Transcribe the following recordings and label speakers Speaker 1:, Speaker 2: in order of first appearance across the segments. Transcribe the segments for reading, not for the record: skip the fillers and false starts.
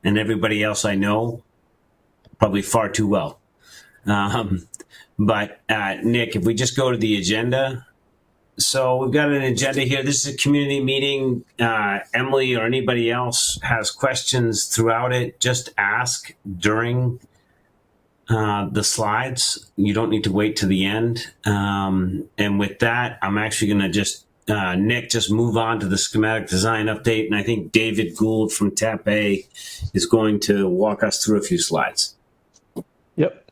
Speaker 1: and everybody else I know probably far too well. But Nick, if we just go to the agenda. So we've got an agenda here. This is a community meeting. Emily or anybody else has questions throughout it, just ask during the slides. You don't need to wait to the end. And with that, I'm actually going to just, Nick, just move on to the schematic design update. And I think David Gould from TAP A is going to walk us through a few slides.
Speaker 2: Yep.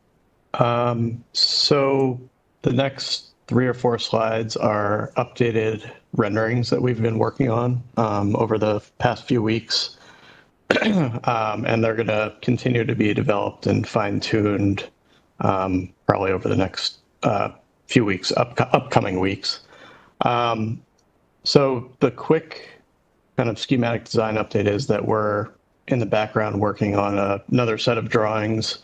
Speaker 2: So the next 3 or 4 slides are updated renderings that we've been working on over the past few weeks. And they're going to continue to be developed and fine-tuned probably over the next few weeks, upcoming weeks. So the quick kind of schematic design update is that we're in the background working on another set of drawings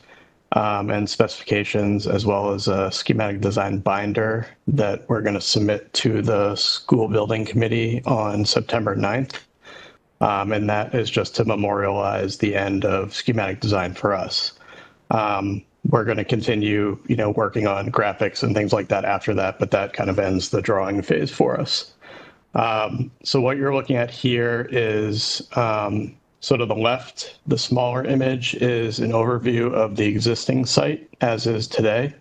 Speaker 2: and specifications, as well as a schematic design binder that we're going to submit to the school building committee on September 9th. And that is just to memorialize the end of schematic design for us. We're going to continue, working on graphics and things like that after that, but that kind of ends the drawing phase for us. So what you're looking at here is so to the left, the smaller image is an overview of the existing site as is today.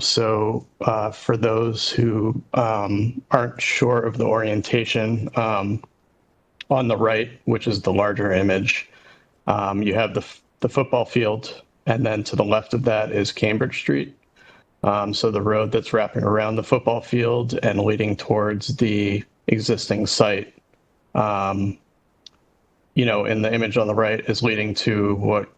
Speaker 2: So for those who aren't sure of the orientation, on the right, which is the larger image, you have the football field, and then to the left of that is Cambridge Street. So the road that's wrapping around the football field and leading towards the existing site, in the image on the right is leading to what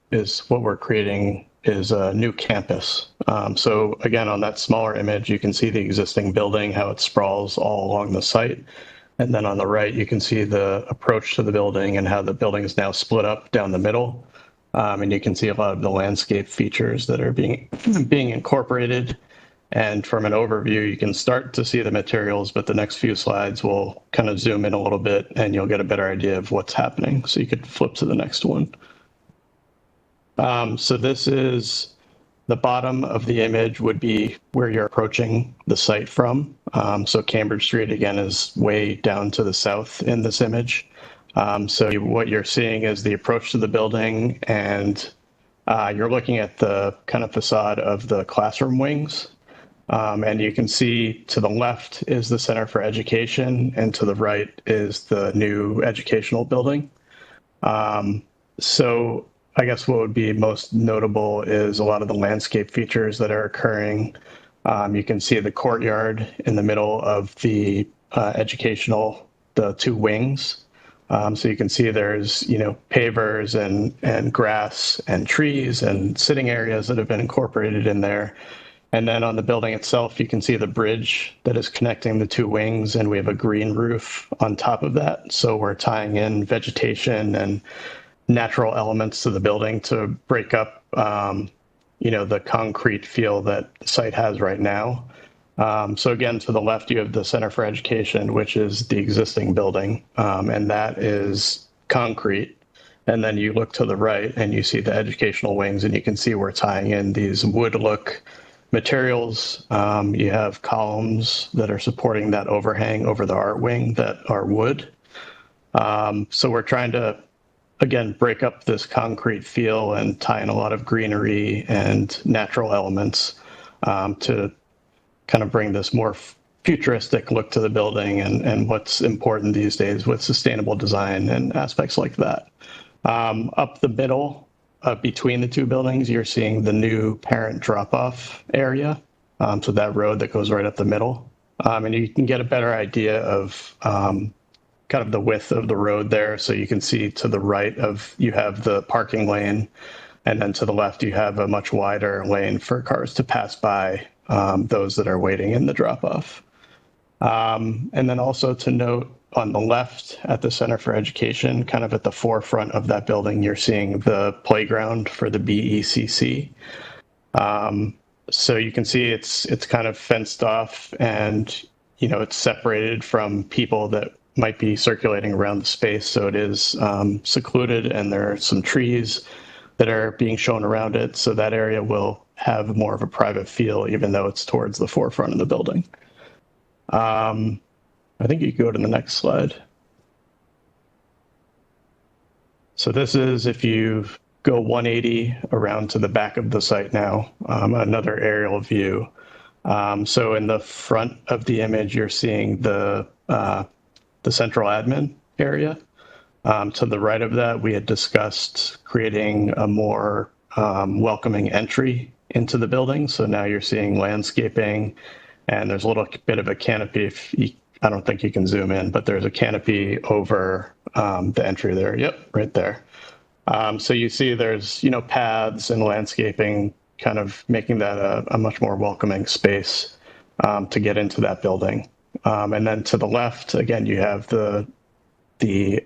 Speaker 2: we're creating is a new campus. So again, on that smaller image, you can see the existing building, how it sprawls all along the site. And then on the right, you can see the approach to the building and how the building is now split up down the middle. And you can see a lot of the landscape features that are being incorporated. And from an overview, you can start to see the materials, but the next few slides will kind of zoom in a little bit and you'll get a better idea of what's happening. So you could flip to the next one. So this is the bottom of the image would be where you're approaching the site from. So Cambridge Street, again, is way down to the south in this image. So what you're seeing is the approach to the building, and you're looking at the kind of facade of the classroom wings. And you can see to the left is the Center for Education, and to the right is the new educational building. So I guess what would be most notable is a lot of the landscape features that are occurring. You can see the courtyard in the middle of the the 2 wings. So you can see there's, pavers and grass and trees and sitting areas that have been incorporated in there. And then on the building itself, you can see the bridge that is connecting the 2 wings, and we have a green roof on top of that. So we're tying in vegetation and natural elements to the building to break up, the concrete feel that the site has right now. So again, to the left, you have the Center for Education, which is the existing building, and that is concrete. And then you look to the right and you see the educational wings, and you can see we're tying in these wood look materials. You have columns that are supporting that overhang over the art wing that are wood. So we're trying to, again, break up this concrete feel and tie in a lot of greenery and natural elements to kind of bring this more futuristic look to the building and what's important these days with sustainable design and aspects like that. Up the middle, between the 2 buildings, you're seeing the new parent drop-off area. So that road that goes right up the middle. And you can get a better idea of kind of the width of the road there. So you can see to the right you have the parking lane, and then to the left, you have a much wider lane for cars to pass by those that are waiting in the drop-off. And then also to note, on the left at the Center for Education, kind of at the forefront of that building, you're seeing the playground for the BECC. So you can see it's kind of fenced off, and it's separated from people that might be circulating around the space. So it is secluded, and there are some trees that are being shown around it. So that area will have more of a private feel, even though it's towards the forefront of the building. I think you can go to the next slide. So this is, if you go 180 around to the back of the site now, another aerial view. So in the front of the image, you're seeing the central admin area. To the right of that, we had discussed creating a more welcoming entry into the building. So now you're seeing landscaping, and there's a little bit of a canopy. I don't think you can zoom in, but there's a canopy over the entry there. Yep, right there. So you see there's, paths and landscaping, kind of making that a much more welcoming space to get into that building. And then to the left, again, you have the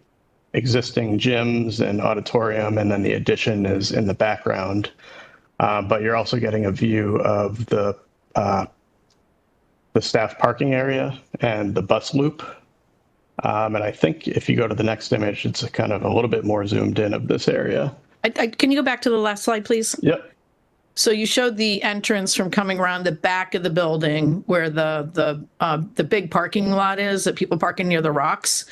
Speaker 2: existing gyms and auditorium, and then the addition is in the background. But you're also getting a view of the staff parking area and the bus loop. And I think if you go to the next image, it's a kind of a little bit more zoomed in of this area.
Speaker 3: Can you go back to the last slide, please?
Speaker 2: Yep.
Speaker 3: So you showed the entrance from coming around the back of the building where the big parking lot is that people parking near the rocks.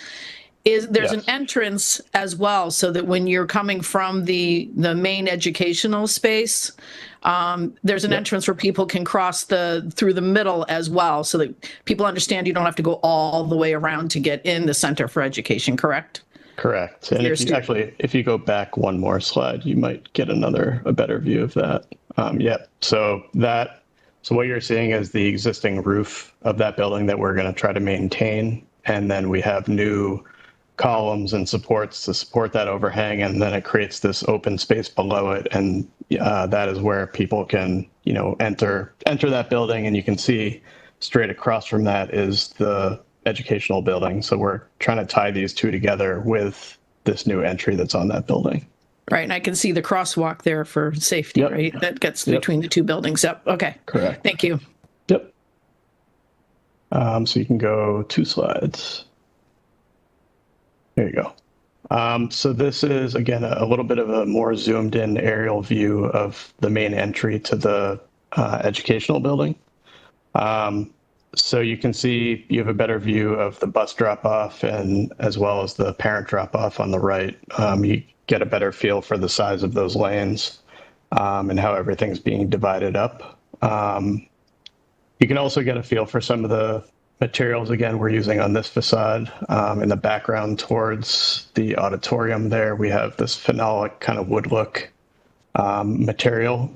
Speaker 3: There's
Speaker 2: Yes.
Speaker 3: an entrance as well, so that when you're coming from the main educational space, there's an
Speaker 2: Yep.
Speaker 3: entrance where people can cross through the middle as well, so that people understand you don't have to go all the way around to get in the Center for Education, correct?
Speaker 2: Correct. And if you go back one more slide, you might get a better view of that. So what you're seeing is the existing roof of that building that we're going to try to maintain. And then we have new columns and supports to support that overhang. And then it creates this open space below it. And that is where people can, enter that building. And you can see straight across from that is the educational building. So we're trying to tie these two together with this new entry that's on that building.
Speaker 3: Right, and I can see the crosswalk there for safety,
Speaker 2: Yep.
Speaker 3: right? That gets
Speaker 2: Yep.
Speaker 3: between the two buildings. Yep, okay.
Speaker 2: Correct.
Speaker 3: Thank you.
Speaker 2: Yep. So you can go 2 slides. There you go. So this is, again, a little bit of a more zoomed in aerial view of the main entry to the educational building. So you can see you have a better view of the bus drop-off, and as well as the parent drop-off on the right. You get a better feel for the size of those lanes and how everything's being divided up. You can also get a feel for some of the materials, again, we're using on this facade. In the background towards the auditorium there, we have this phenolic kind of wood look material.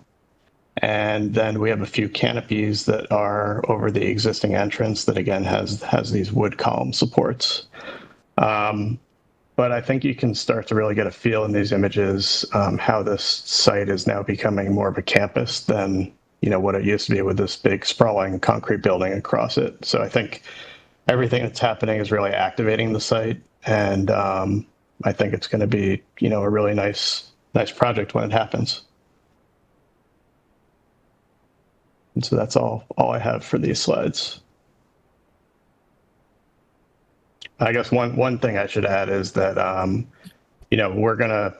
Speaker 2: And then we have a few canopies that are over the existing entrance that, again, has these wood column supports. But I think you can start to really get a feel in these images how this site is now becoming more of a campus than what it used to be with this big sprawling concrete building across it. So I think everything that's happening is really activating the site, and I think it's going to be a really nice project when it happens. And so that's all I have for these slides. I guess one thing I should add is that, we're going to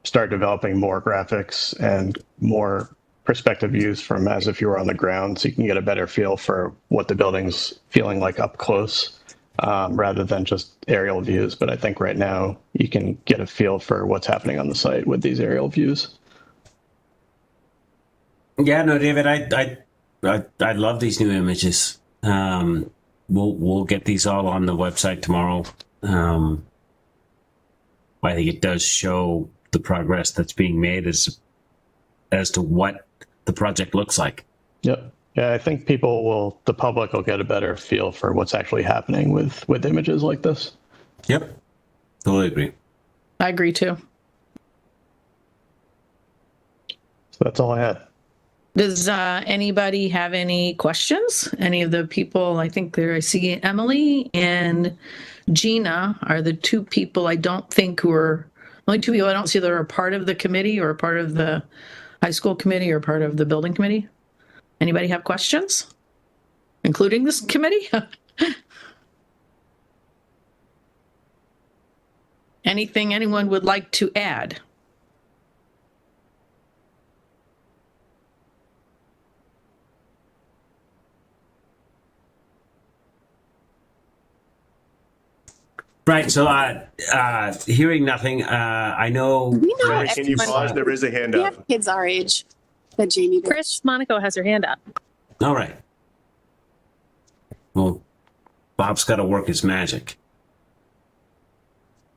Speaker 2: start developing more graphics and more perspective views from as if you were on the ground, so you can get a better feel for what the building's feeling like up close, rather than just aerial views. But I think right now you can get a feel for what's happening on the site with these aerial views.
Speaker 1: Yeah, no, David, I love these new images. We'll get these all on the website tomorrow. I think it does show the progress that's being made as to what the project looks like.
Speaker 2: Yep. Yeah, I think the public will get a better feel for what's actually happening with images like this.
Speaker 1: Yep. Totally agree.
Speaker 3: I agree too.
Speaker 2: So that's all I had.
Speaker 3: Does anybody have any questions? Any of the people, I see Emily and Gina are the two people I don't think only two people I don't see that are part of the committee or part of the high school committee or part of the building committee. Anybody have questions, including this committee? Anything anyone would like to add?
Speaker 1: Right. So, hearing nothing, I know.
Speaker 4: We know
Speaker 5: Can you pause? There is a hand
Speaker 4: We
Speaker 5: up.
Speaker 4: have kids our age that Jamie did.
Speaker 6: Chris Monaco has her hand up.
Speaker 1: All right. Well, Bob's got to work his magic.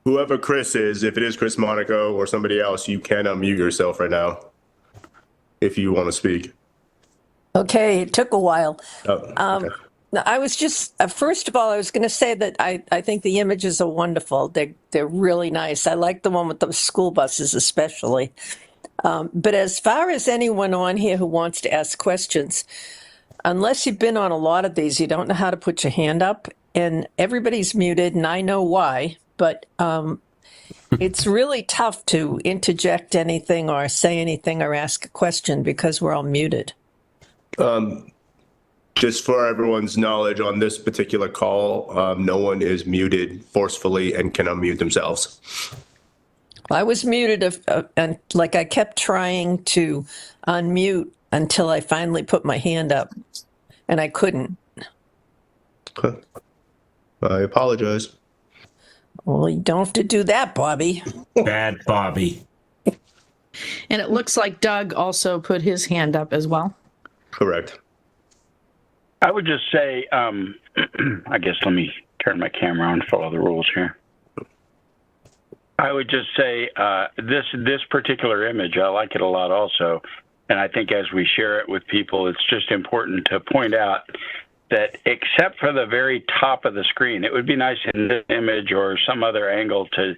Speaker 5: Whoever Chris is, if it is Chris Monaco or somebody else, you can unmute yourself right now if you want to speak.
Speaker 7: Okay, it took a while.
Speaker 5: Oh, okay.
Speaker 7: I was just, first of all, I was going to say that I think the images are wonderful. They're really nice. I like the one with the school buses especially. But as far as anyone on here who wants to ask questions, unless you've been on a lot of these, you don't know how to put your hand up. And everybody's muted, and I know why. But it's really tough to interject anything or say anything or ask a question because we're all muted.
Speaker 5: Just for everyone's knowledge, on this particular call, no one is muted forcefully and can unmute themselves.
Speaker 7: I was muted, and like I kept trying to unmute until I finally put my hand up, and I couldn't.
Speaker 5: Okay. I apologize.
Speaker 7: Well, you don't have to do that, Bobby.
Speaker 1: Bad Bobby.
Speaker 3: And it looks like Doug also put his hand up as well.
Speaker 5: Correct.
Speaker 8: I would just say, I guess let me turn my camera on, follow the rules here. I would just say this particular image, I like it a lot also. And I think as we share it with people, it's just important to point out that except for the very top of the screen, it would be nice in this image or some other angle to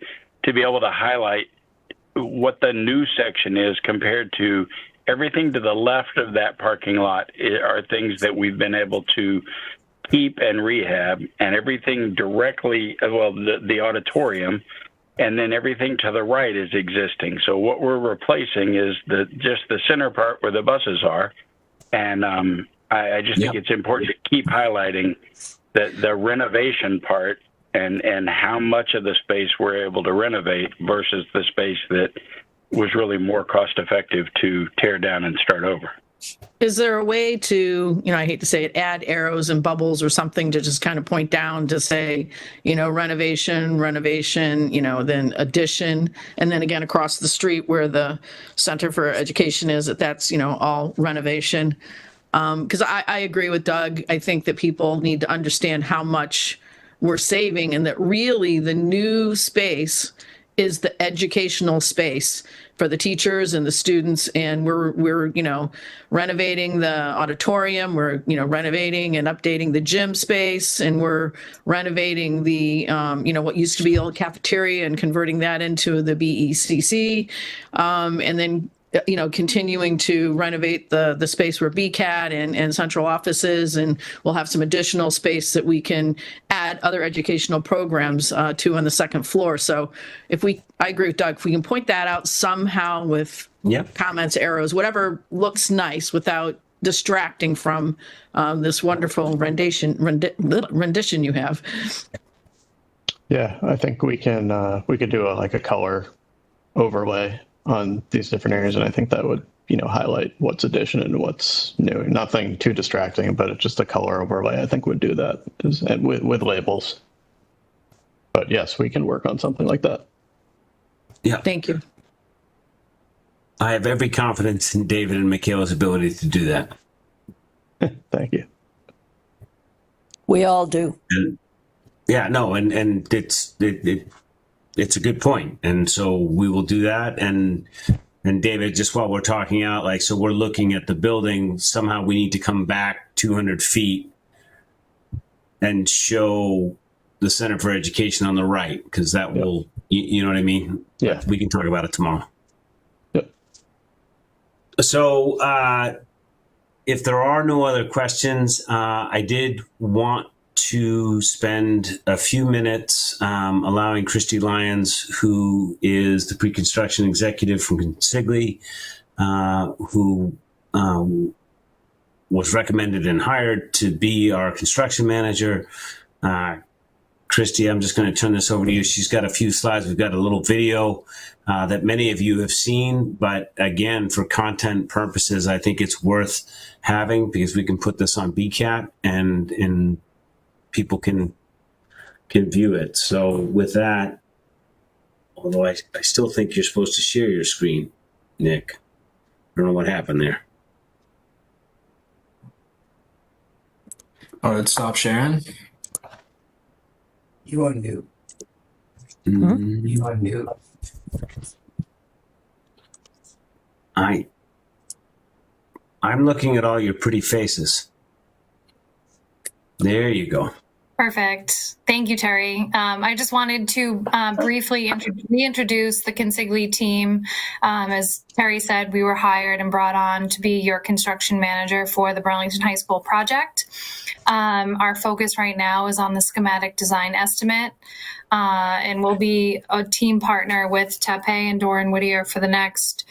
Speaker 8: be able to highlight what the new section is compared to everything to the left of that parking lot are things that we've been able to keep and rehab, and everything directly, well, the auditorium, and then everything to the right is existing. So what we're replacing is just the center part where the buses are, and I just think it's important to keep highlighting the renovation part and how much of the space we're able to renovate versus the space that was really more cost effective to tear down and start over.
Speaker 3: Is there a way to, I hate to say it, add arrows and bubbles or something to just kind of point down to say, renovation, then addition, and then again across the street where the Center for Education is, that's, all renovation? Because I agree with Doug. I think that people need to understand how much we're saving and that really the new space is the educational space for the teachers and the students. And we're renovating the auditorium, we're, renovating and updating the gym space, and we're renovating the, what used to be the old cafeteria and converting that into the BECC. And then, continuing to renovate the space where BCAT and central offices, and we'll have some additional space that we can add other educational programs to on the second floor. So I agree with Doug, if we can point that out somehow with comments, arrows, whatever looks nice without distracting from this wonderful rendition you have.
Speaker 2: Yeah, I think we could do a color overlay on these different areas, and I think that would highlight what's addition and what's new. Nothing too distracting, but just a color overlay I think would do that, and with labels. But yes, we can work on something like that.
Speaker 1: Yeah.
Speaker 3: Thank you.
Speaker 1: I have every confidence in David and Michaela's ability to do that.
Speaker 2: Thank you.
Speaker 7: We all do.
Speaker 1: And, and it's a good point. And so we will do that. And David, just while we're talking out, so we're looking at the building, somehow we need to come back 200 feet and show the Center for Education on the right, because that will, you know what I mean?
Speaker 2: Yeah.
Speaker 1: We can talk about it tomorrow.
Speaker 2: Yep.
Speaker 1: So if there are no other questions, I did want to spend a few minutes allowing Christy Lyons, who is the pre-construction executive from Consigli, who was recommended and hired to be our construction manager. Christy, I'm just going to turn this over to you. She's got a few slides. We've got a little video that many of you have seen, but again, for content purposes, I think it's worth having because we can put this on BCAT and people can view it. So with that, although I still think you're supposed to share your screen, Nick. I don't know what happened there.
Speaker 6: Oh, it stopped sharing?
Speaker 9: You are new.
Speaker 1: Mm,
Speaker 9: You are new.
Speaker 1: I'm looking at all your pretty faces. There you go.
Speaker 10: Perfect. Thank you, Terry. I just wanted to briefly reintroduce the Consigli team. As Terry said, we were hired and brought on to be your construction manager for the Burlington High School project. Our focus right now is on the schematic design estimate, and we'll be a team partner with Tepe and Doran Whittier for the next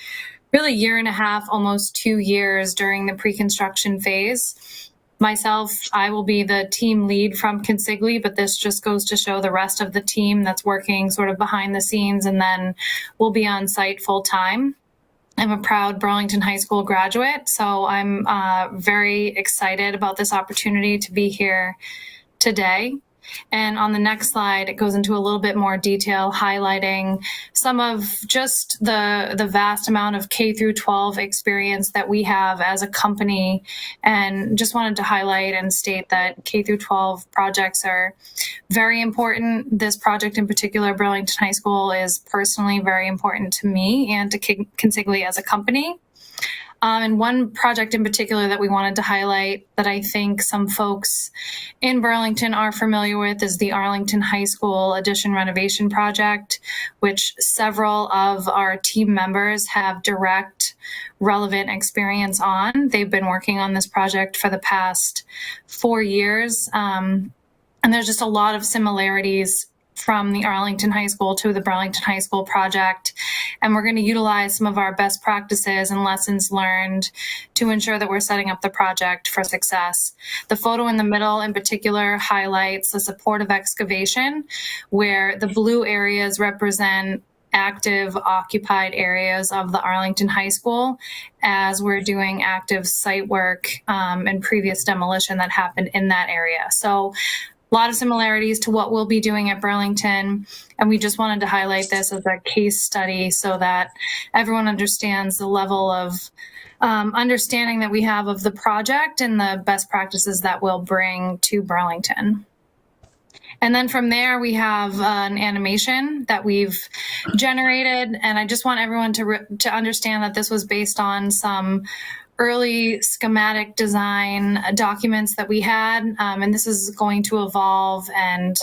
Speaker 10: really year and a half, almost 2 years during the pre-construction phase. Myself, I will be the team lead from Consigli, but this just goes to show the rest of the team that's working sort of behind the scenes, and then we'll be on site full time. I'm a proud Burlington High School graduate, so I'm very excited about this opportunity to be here today. And on the next slide, it goes into a little bit more detail, highlighting some of just the vast amount of K through 12 experience that we have as a company. And just wanted to highlight and state that K through 12 projects are very important. This project in particular, Burlington High School, is personally very important to me and to Consigli as a company. And one project in particular that we wanted to highlight that I think some folks in Burlington are familiar with is the Arlington High School addition renovation project, which several of our team members have direct relevant experience on. They've been working on this project for the past 4 years. And there's just a lot of similarities from the Arlington High School to the Burlington High School project. And we're going to utilize some of our best practices and lessons learned to ensure that we're setting up the project for success. The photo in the middle in particular highlights the supportive excavation, where the blue areas represent active occupied areas of the Arlington High School as we're doing active site work and previous demolition that happened in that area. So a lot of similarities to what we'll be doing at Burlington, and we just wanted to highlight this as a case study so that everyone understands the level of understanding that we have of the project and the best practices that we'll bring to Burlington. And then from there, we have an animation that we've generated, and I just want everyone to understand that this was based on some early schematic design documents that we had, and this is going to evolve and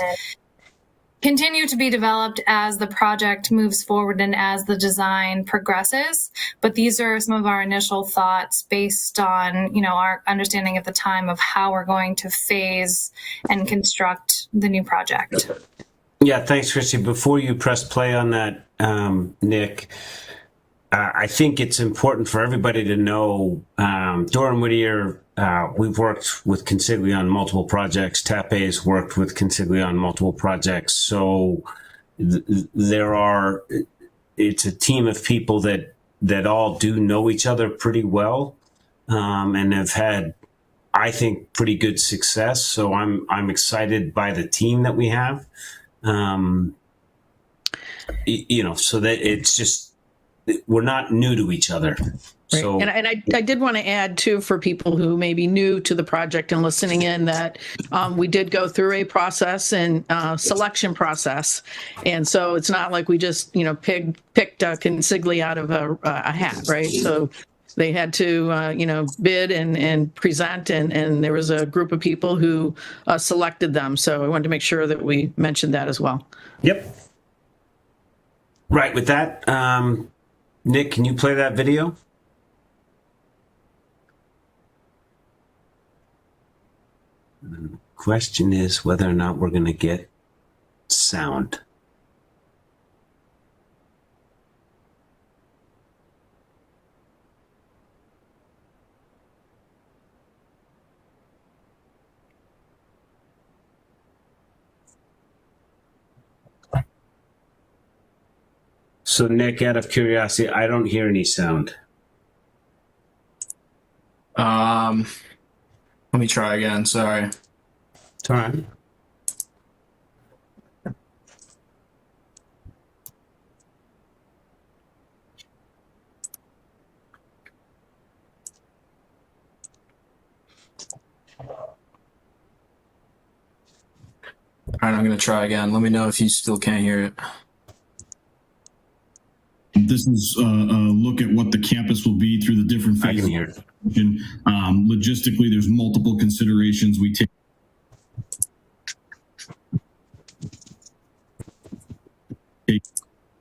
Speaker 10: continue to be developed as the project moves forward and as the design progresses. But these are some of our initial thoughts based on, our understanding at the time of how we're going to phase and construct the new project.
Speaker 1: Yeah, thanks, Christy. Before you press play on that, Nick, I think it's important for everybody to know, Doran Whittier, we've worked with Consigli on multiple projects. Tape's worked with Consigli on multiple projects. So it's a team of people that all do know each other pretty well, and have had, I think, pretty good success. So I'm excited by the team that we have, so that it's just, we're not new to each other.
Speaker 3: Right.
Speaker 1: So,
Speaker 3: And I did want to add too, for people who may be new to the project and listening in, that we did go through a process and selection process. And so it's not like we just, picked Consigli out of a hat, right? So they had to, bid and present, and there was a group of people who selected them. So I wanted to make sure that we mentioned that as well.
Speaker 1: yep. Right. With that, Nick, can you play that video? The question is whether or not we're going to get sound. So Nick, out of curiosity, I don't hear any sound.
Speaker 6: Let me try again. Sorry.
Speaker 1: It's all right.
Speaker 6: All right, I'm going to try again. Let me know if you still can't hear it.
Speaker 9: This is a look at what the campus will be through the different
Speaker 1: I
Speaker 9: phases.
Speaker 1: can hear it.
Speaker 9: Logistically, there's multiple considerations we take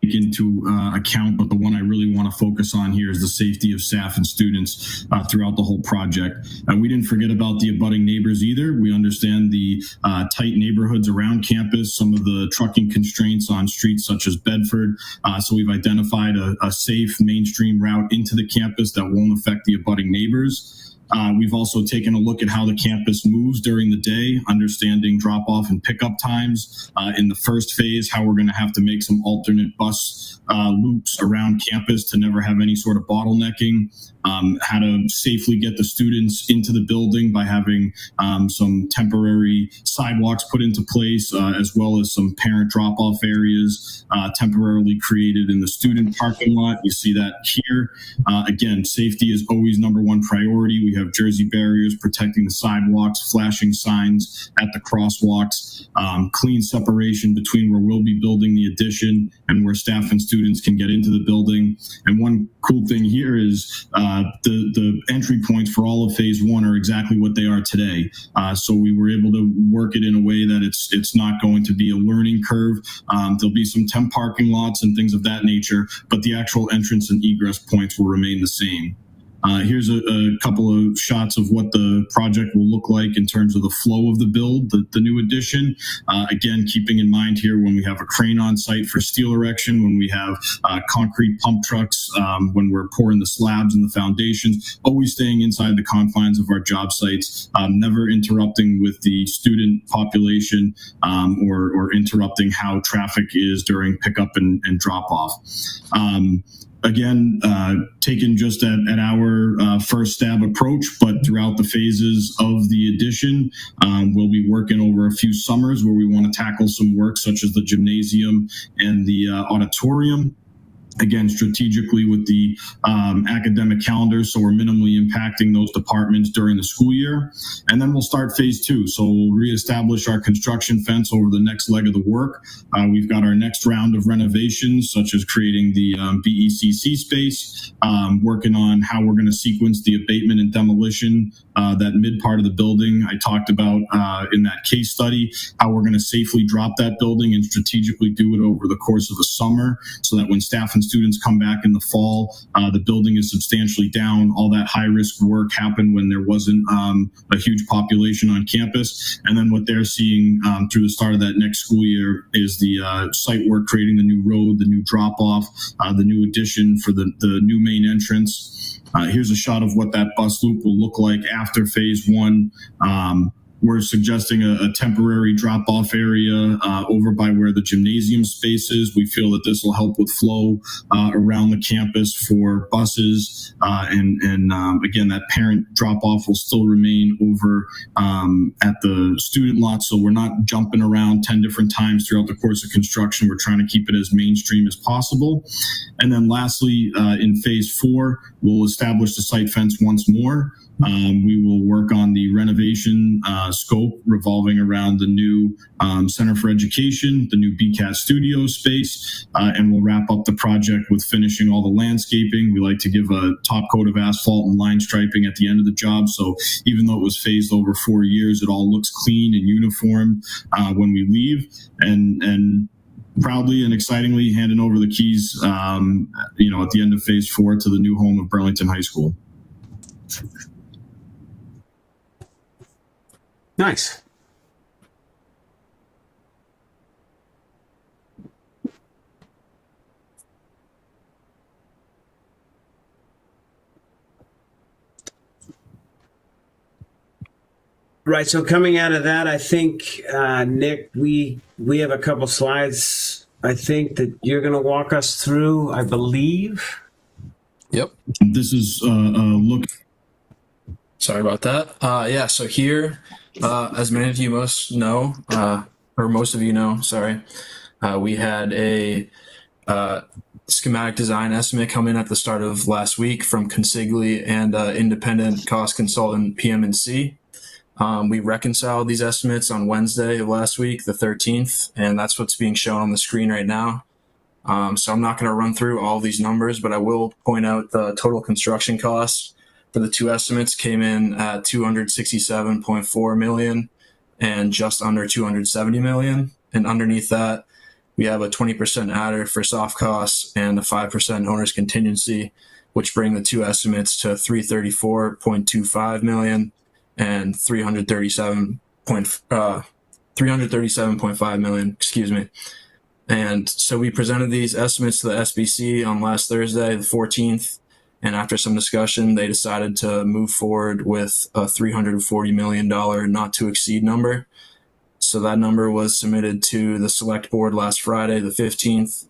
Speaker 9: into account, but the one I really want to focus on here is the safety of staff and students throughout the whole project. We didn't forget about the abutting neighbors either. We understand the tight neighborhoods around campus, some of the trucking constraints on streets such as Bedford. So we've identified a safe mainstream route into the campus that won't affect the abutting neighbors. We've also taken a look at how the campus moves during the day, understanding drop-off and pickup times. In the first phase, how we're going to have to make some alternate bus loops around campus to never have any sort of bottlenecking. How to safely get the students into the building by having some temporary sidewalks put into place, as well as some parent drop-off areas temporarily created in the student parking lot. You see that here. Again, safety is always number one priority. We have Jersey barriers protecting the sidewalks, flashing signs at the crosswalks, clean separation between where we'll be building the addition and where staff and students can get into the building. And one cool thing here is the entry points for all of phase one are exactly what they are today. So we were able to work it in a way that it's not going to be a learning curve. There'll be some temp parking lots and things of that nature, but the actual entrance and egress points will remain the same. Here's a couple of shots of what the project will look like in terms of the flow of the build, the new addition. Again, keeping in mind here when we have a crane on site for steel erection, when we have concrete pump trucks, when we're pouring the slabs and the foundations, always staying inside the confines of our job sites, never interrupting with the student population or interrupting how traffic is during pickup and drop off. Again, taken just at our first stab approach, but throughout the phases of the addition, we'll be working over a few summers where we want to tackle some work such as the gymnasium and the auditorium. Again, strategically with the academic calendar, so we're minimally impacting those departments during the school year. And then we'll start phase two. So we'll reestablish our construction fence over the next leg of the work. We've got our next round of renovations, such as creating the BECC space, working on how we're going to sequence the abatement and demolition, that mid part of the building. I talked about in that case study, how we're going to safely drop that building and strategically do it over the course of a summer so that when staff and students come back in the fall, the building is substantially down. All that high risk work happened when there wasn't a huge population on campus. And then what they're seeing through the start of that next school year is the site work, creating the new road, the new drop off, the new addition for the new main entrance. Here's a shot of what that bus loop will look like after phase one. We're suggesting a temporary drop-off area over by where the gymnasium space is. We feel that this will help with flow around the campus for buses. And again, that parent drop-off will still remain over at the student lot. So we're not jumping around 10 different times throughout the course of construction. We're trying to keep it as mainstream as possible. And then lastly, in phase four, we'll establish the site fence once more. We will work on the renovation scope revolving around the new Center for Education, the new BCAT studio space, and we'll wrap up the project with finishing all the landscaping. We like to give a top coat of asphalt and line striping at the end of the job. So even though it was phased over 4 years, it all looks clean and uniform when we leave. And proudly and excitingly handing over the keys, at the end of phase four to the new home of Burlington High School.
Speaker 1: Nice. Right. So coming out of that, I think, Nick, we have a couple slides I think that you're going to walk us through, I believe.
Speaker 6: Yep.
Speaker 9: This is look.
Speaker 6: Sorry about that. Yeah, so here, as many of you most know, or most of you know, sorry, we had a schematic design estimate come in at the start of last week from Consigli and independent cost consultant PM&C. We reconciled these estimates on Wednesday of last week, the 13th, and that's what's being shown on the screen right now. So I'm not going to run through all these numbers, but I will point out the total construction costs for the two estimates came in at $267.4 million and just under $270 million. And underneath that, we have a 20% adder for soft costs and a 5% owner's contingency, which bring the two estimates to $334.25 million and $337.5 million, excuse me. And so we presented these estimates to the SBC on last Thursday, the 14th. And after some discussion, they decided to move forward with a $340 million not to exceed number. So that number was submitted to the select board last Friday, the 15th.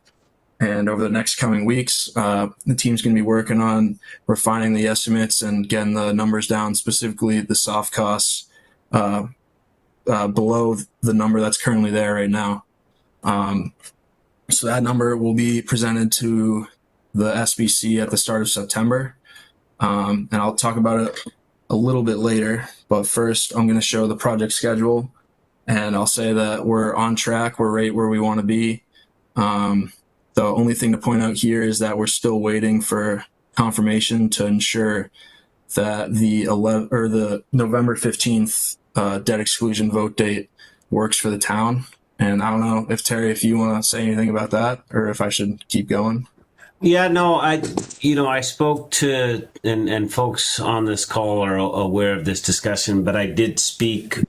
Speaker 6: And over the next coming weeks, the team's going to be working on refining the estimates and getting the numbers down, specifically the soft costs below the number that's currently there right now. So that number will be presented to the SBC at the start of September. And I'll talk about it a little bit later, but first I'm going to show the project schedule, and I'll say that we're on track. We're right where we want to be. The only thing to point out here is that we're still waiting for confirmation to ensure that the November 15th debt exclusion vote date works for the town. And I don't know if Terry, if you want to say anything about that, or if I should keep going.
Speaker 1: Yeah, no, I spoke to, and folks on this call are aware of this discussion, but I did speak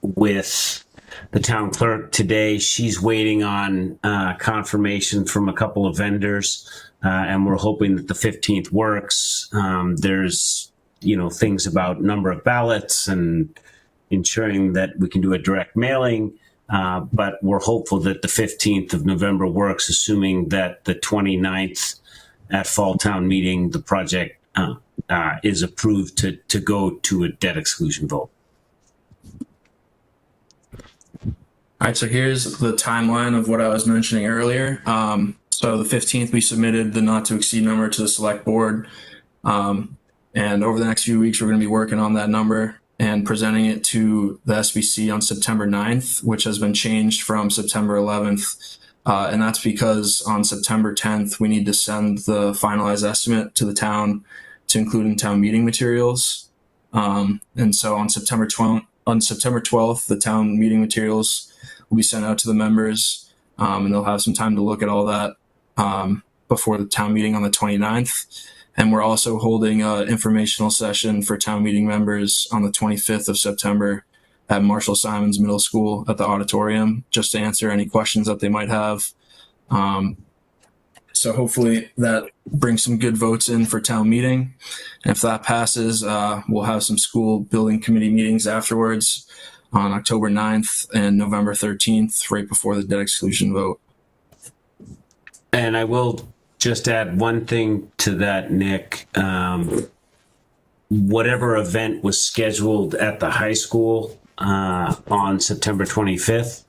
Speaker 1: with the town clerk today. She's waiting on confirmation from a couple of vendors, and we're hoping that the 15th works. There's, things about number of ballots and ensuring that we can do a direct mailing. But we're hopeful that the 15th of November works, assuming that the 29th at Fall Town Meeting, the project is approved to go to a debt exclusion vote.
Speaker 6: All right, so here's the timeline of what I was mentioning earlier. So the 15th, we submitted the not to exceed number to the select board. And over the next few weeks, we're going to be working on that number and presenting it to the SBC on September 9th, which has been changed from September 11th. And that's because on September 10th, we need to send the finalized estimate to the town to include in town meeting materials. And so on September 12th, the town meeting materials will be sent out to the members, and they'll have some time to look at all that before the town meeting on the 29th. And we're also holding an informational session for town meeting members on the 25th of September at Marshall Simons Middle School at the auditorium, just to answer any questions that they might have. So hopefully that brings some good votes in for town meeting. And if that passes, we'll have some school building committee meetings afterwards on October 9th and November 13th, right before the debt exclusion vote.
Speaker 1: And I will just add one thing to that, Nick. Whatever event was scheduled at the high school on September 25th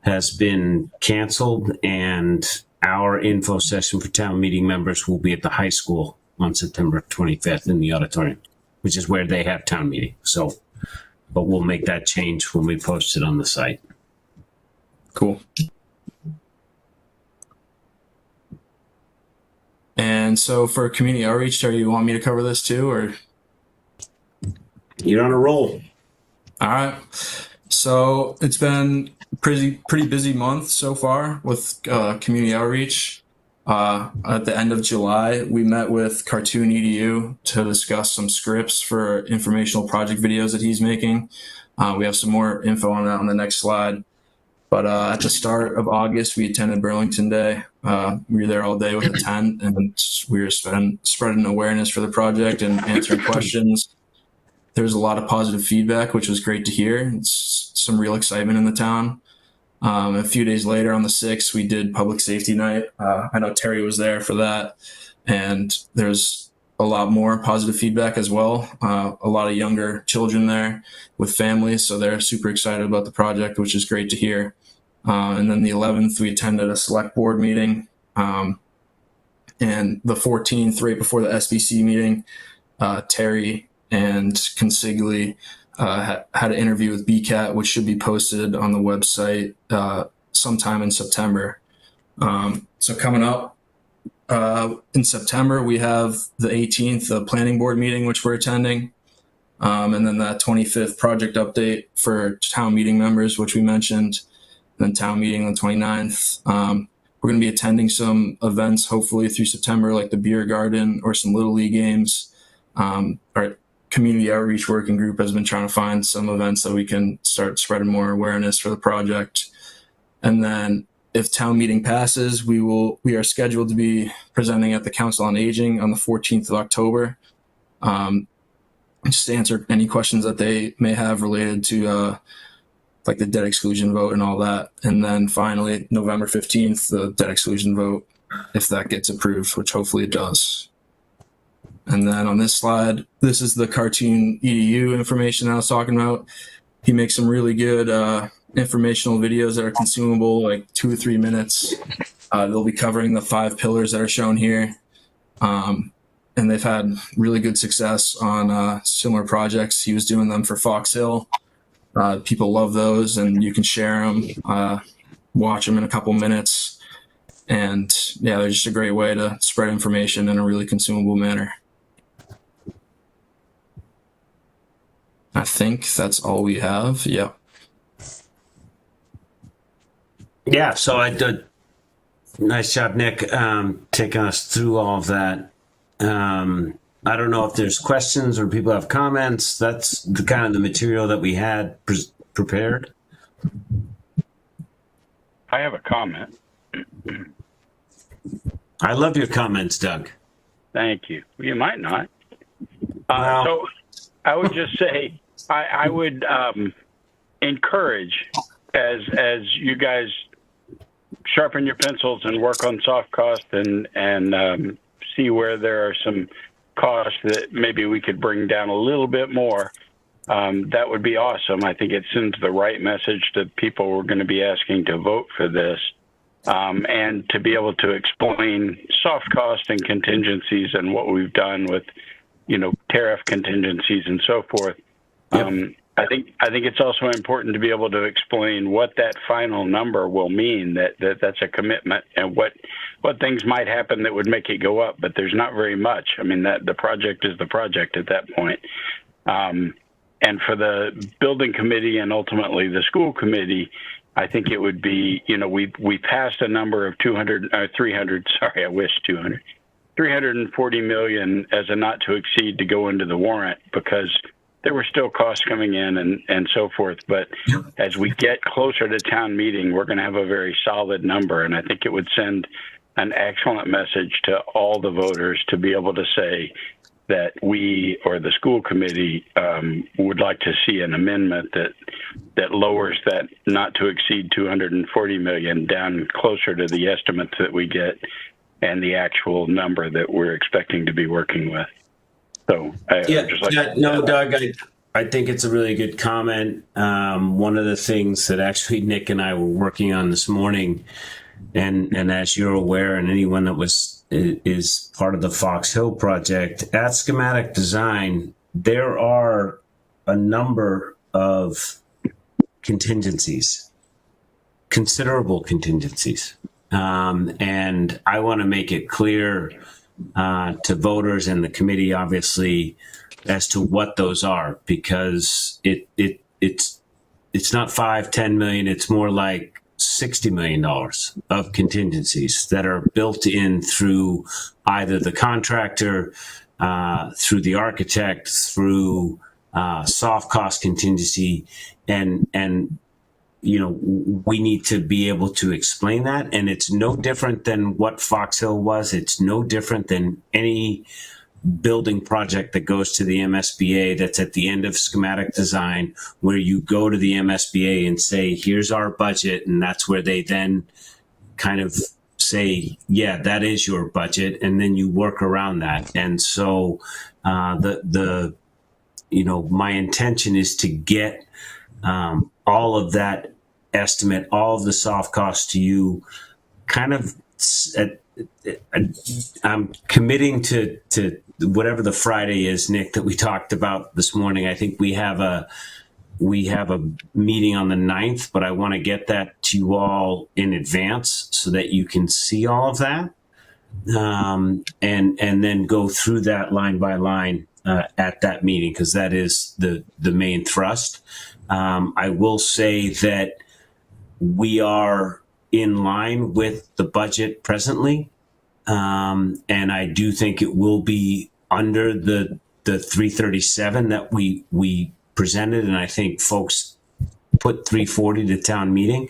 Speaker 1: has been canceled, and our info session for town meeting members will be at the high school on September 25th in the auditorium, which is where they have town meeting. So, but we'll make that change when we post it on the site.
Speaker 6: Cool. And so for community outreach, do you want me to cover this too, or?
Speaker 1: You're on a roll.
Speaker 6: All right. So it's been pretty busy month so far with community outreach. At the end of July, we met with Cartoon EDU to discuss some scripts for informational project videos that he's making. We have some more info on that on the next slide. But at the start of August, we attended Burlington Day. We were there all day with a tent, and we were spreading awareness for the project and answering questions. There was a lot of positive feedback, which was great to hear. It's some real excitement in the town. A few days later, on the 6th, we did public safety night. I know Terry was there for that, and there's a lot more positive feedback as well. A lot of younger children there with families, so they're super excited about the project, which is great to hear. And then the 11th, we attended a select board meeting. And the 14th, right before the SBC meeting, Terry and Consigli had an interview with BCAT, which should be posted on the website sometime in September. So coming up in September, we have the 18th, the planning board meeting, which we're attending. And then that 25th project update for town meeting members, which we mentioned, and then town meeting on the 29th. We're going to be attending some events, hopefully through September, like the beer garden or some Little League games. Our community outreach working group has been trying to find some events that we can start spreading more awareness for the project. And then if town meeting passes, we are scheduled to be presenting at the Council on Aging on the 14th of October. Just to answer any questions that they may have related to like the debt exclusion vote and all that. And then finally, November 15th, the debt exclusion vote, if that gets approved, which hopefully it does. And then on this slide, this is the cartoon EDU information I was talking about. He makes some really good informational videos that are consumable, like 2 or 3 minutes. They'll be covering the 5 pillars that are shown here. And they've had really good success on similar projects. He was doing them for Fox Hill. People love those, and you can share them, watch them in a couple minutes. And yeah, they're just a great way to spread information in a really consumable manner. I think that's all we have. Yeah.
Speaker 1: Yeah. So I did. Nice job, Nick, taking us through all of that. I don't know if there's questions or people have comments. That's the kind of the material that we had prepared.
Speaker 8: I have a comment.
Speaker 1: I love your comments, Doug.
Speaker 8: Thank you. You might not.
Speaker 1: Well,
Speaker 8: So I would just say I would encourage as you guys sharpen your pencils and work on soft cost and see where there are some costs that maybe we could bring down a little bit more. That would be awesome. I think it sends the right message to people we're going to be asking to vote for this. And to be able to explain soft cost and contingencies and what we've done with, tariff contingencies and so forth.
Speaker 1: Yep.
Speaker 8: I think it's also important to be able to explain what that final number will mean, that's a commitment, and what things might happen that would make it go up, but there's not very much. I mean, that the project is the project at that point. And for the building committee and ultimately the school committee, I think it would be, we passed a number of 340 million as a not to exceed to go into the warrant because there were still costs coming in and so forth. But as we get closer to town meeting, we're going to have a very solid number. And I think it would send an excellent message to all the voters to be able to say that we or the school committee would like to see an amendment that lowers that not to exceed 240 million down closer to the estimates that we get and the actual number that we're expecting to be working with. So
Speaker 1: Doug, I think it's a really good comment. One of the things that actually Nick and I were working on this morning, and as you're aware, and anyone that is part of the Fox Hill project, at schematic design, there are a number of contingencies, considerable contingencies. And I want to make it clear to voters and the committee, obviously, as to what those are, because it's not 5-10 million. It's more like $60 million of contingencies that are built in through either the contractor, through the architect, through soft cost contingency, and we need to be able to explain that. And it's no different than what Fox Hill was. It's no different than any building project that goes to the MSBA that's at the end of schematic design, where you go to the MSBA and say, here's our budget. And that's where they then kind of say, yeah, that is your budget. And then you work around that. And so my intention is to get all of that estimate, all of the soft costs to you kind of I'm committing to whatever the Friday is, Nick, that we talked about this morning. I think we have a meeting on the 9th, but I want to get that to you all in advance so that you can see all of that, and then go through that line by line at that meeting, because that is the main thrust. I will say that we are in line with the budget presently. And I do think it will be under the 337 that we presented. And I think folks put 340 to town meeting.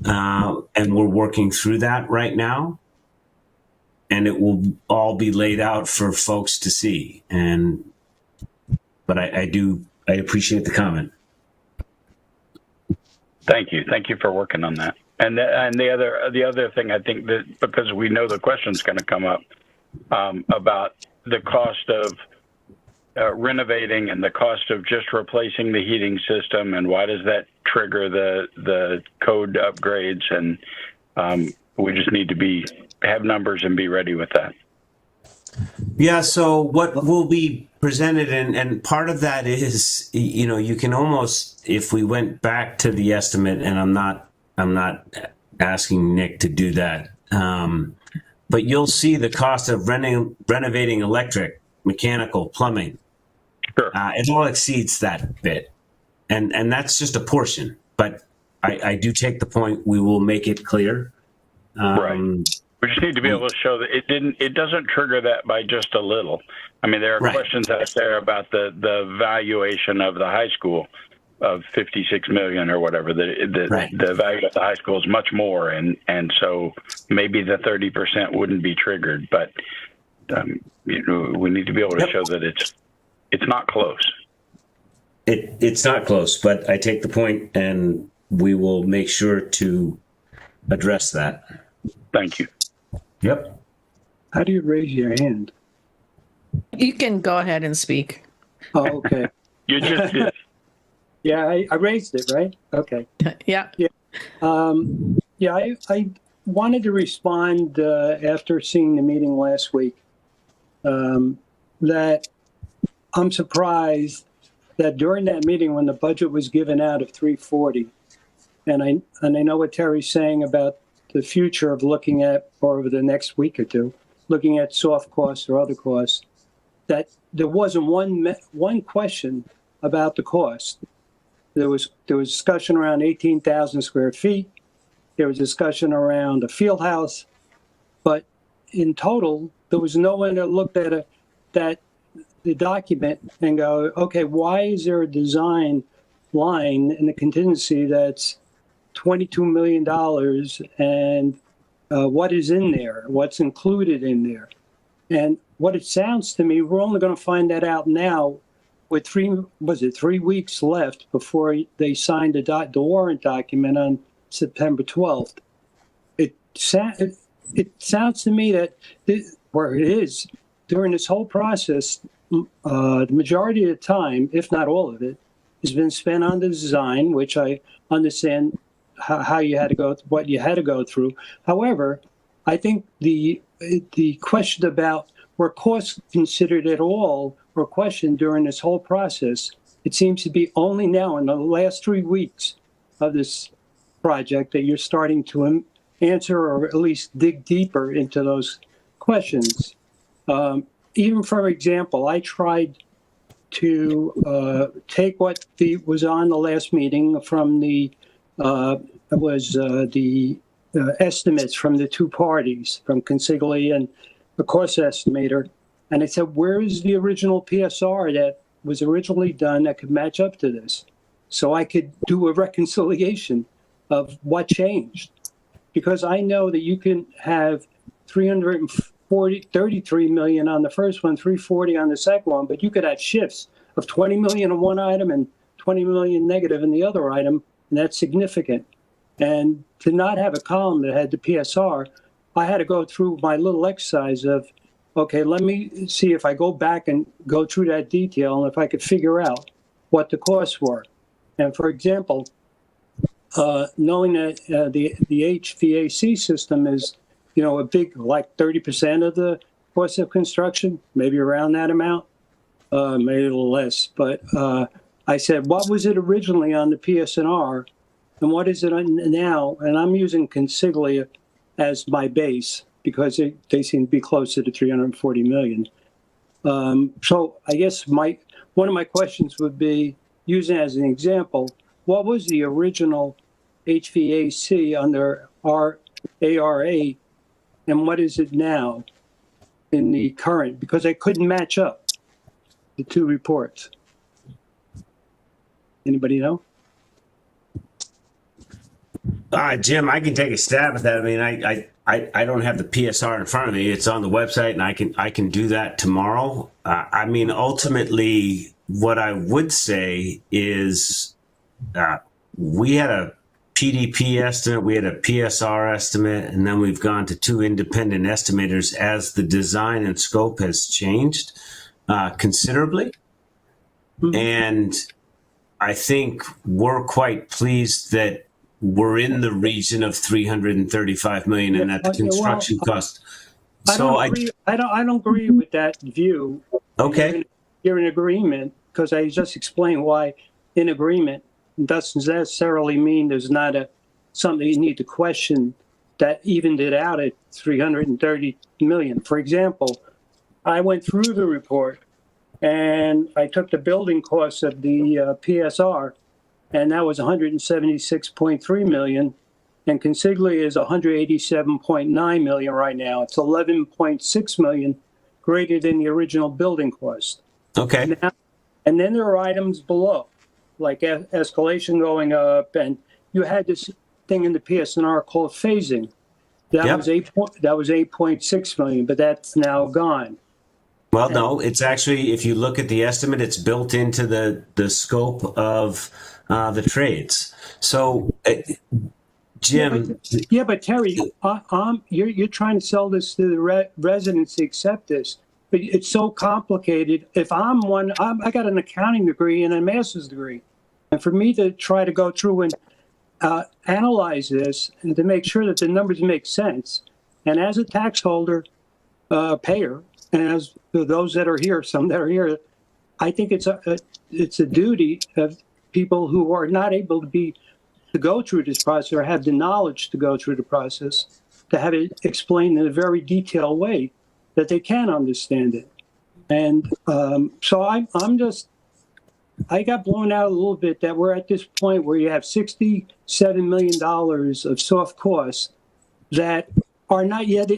Speaker 1: And we're working through that right now. And it will all be laid out for folks to see. But I appreciate the comment.
Speaker 8: Thank you. Thank you for working on that. And the other thing, I think that because we know the question's going to come up about the cost of renovating and the cost of just replacing the heating system, and why does that trigger the code upgrades? And we just need to have numbers and be ready with that.
Speaker 1: Yeah. So what will be presented, and part of that is, you can almost, if we went back to the estimate, and I'm not asking Nick to do that, but you'll see the cost of renovating electric, mechanical, plumbing.
Speaker 8: Sure.
Speaker 1: It all exceeds that bit, and that's just a portion. But I do take the point. We will make it clear.
Speaker 8: Right. We just need to be able to show that it doesn't trigger that by just a little. I mean, there are questions out there about the valuation of the high school of 56 million or whatever. The value of the high school is much more, and so maybe the 30% wouldn't be triggered, but we need to be able to show that it's not close.
Speaker 1: It's not close, but I take the point, and we will make sure to address that.
Speaker 8: Thank you.
Speaker 1: Yep.
Speaker 11: How do you raise your hand?
Speaker 3: You can go ahead and speak.
Speaker 11: Oh, okay.
Speaker 8: You just did.
Speaker 11: Yeah, I raised it, right? Okay.
Speaker 3: Yeah.
Speaker 11: Yeah. I wanted to respond after seeing the meeting last week, that I'm surprised that during that meeting, when the budget was given out of 340, and I know what Terry's saying about the future of looking at, or over the next week or two, looking at soft costs or other costs, that there wasn't one question about the cost. There was discussion around 18,000 square feet. There was discussion around a field house, but in total, there was no one that looked at the document and go, okay, why is there a design line in the contingency that's $22 million, and what is in there, what's included in there? And what it sounds to me, we're only going to find that out now with 3 weeks left before they signed the warrant document on September 12th. It sounds to me that where it is, during this whole process, the majority of the time, if not all of it, has been spent on the design, which I understand how you had to go, what you had to go through. However, I think the question about were costs considered at all or questioned during this whole process, it seems to be only now in the last 3 weeks of this project that you're starting to answer or at least dig deeper into those questions. Even for example, I tried to take what was on the last meeting from the estimates from the two parties, from Consigli and the cost estimator. And I said, where is the original PSR that was originally done that could match up to this? So I could do a reconciliation of what changed. Because I know that you can have 33 million on the first one, 340 on the second one, but you could have shifts of 20 million on one item and 20 million negative in the other item, and that's significant. And to not have a column that had the PSR, I had to go through my little exercise of, okay, let me see if I go back and go through that detail and if I could figure out what the costs were. And for example, knowing that the HVAC system is, a big, like 30% of the cost of construction, maybe around that amount, maybe a little less. But I said, what was it originally on the PSNR and what is it now? And I'm using Consiglia as my base because they seem to be closer to 340 million. So I guess one of my questions would be, using as an example, what was the original HVAC under our ARA and what is it now in the current? Because I couldn't match up the two reports. Anybody know?
Speaker 1: Jim, I can take a stab at that. I mean, I don't have the PSR in front of me. It's on the website, and I can do that tomorrow. I mean, ultimately, what I would say is we had a PDP estimate, we had a PSR estimate, and then we've gone to two independent estimators as the design and scope has changed considerably. Mm-hmm. And I think we're quite pleased that we're in the region of 335 million and that the construction cost. So
Speaker 11: I don't agree with that view.
Speaker 1: Okay.
Speaker 11: You're in agreement because I just explained why in agreement doesn't necessarily mean there's not something you need to question that evened it out at 330 million. For example, I went through the report and I took the building costs of the PSR, and that was 176.3 million, and Consiglia is 187.9 million right now. It's 11.6 million greater than the original building cost.
Speaker 1: Okay.
Speaker 11: And then there are items below, like escalation going up, and you had this thing in the PSNR called phasing. That was 8.6 million, but that's now gone.
Speaker 1: Well, no, it's actually, if you look at the estimate, it's built into the scope of the trades. So, Jim.
Speaker 11: Yeah, but Terry, you're trying to sell this to the residents to accept this, but it's so complicated. If I got an accounting degree and a master's degree, and for me to try to go through and analyze this and to make sure that the numbers make sense, and as a tax holder, payer, and as those that are here, some that are here, I think it's a duty of people who are not able to go through this process or have the knowledge to go through the process to have it explained in a very detailed way that they can understand it. And so I got blown out a little bit that we're at this point where you have $67 million of soft costs that are not yet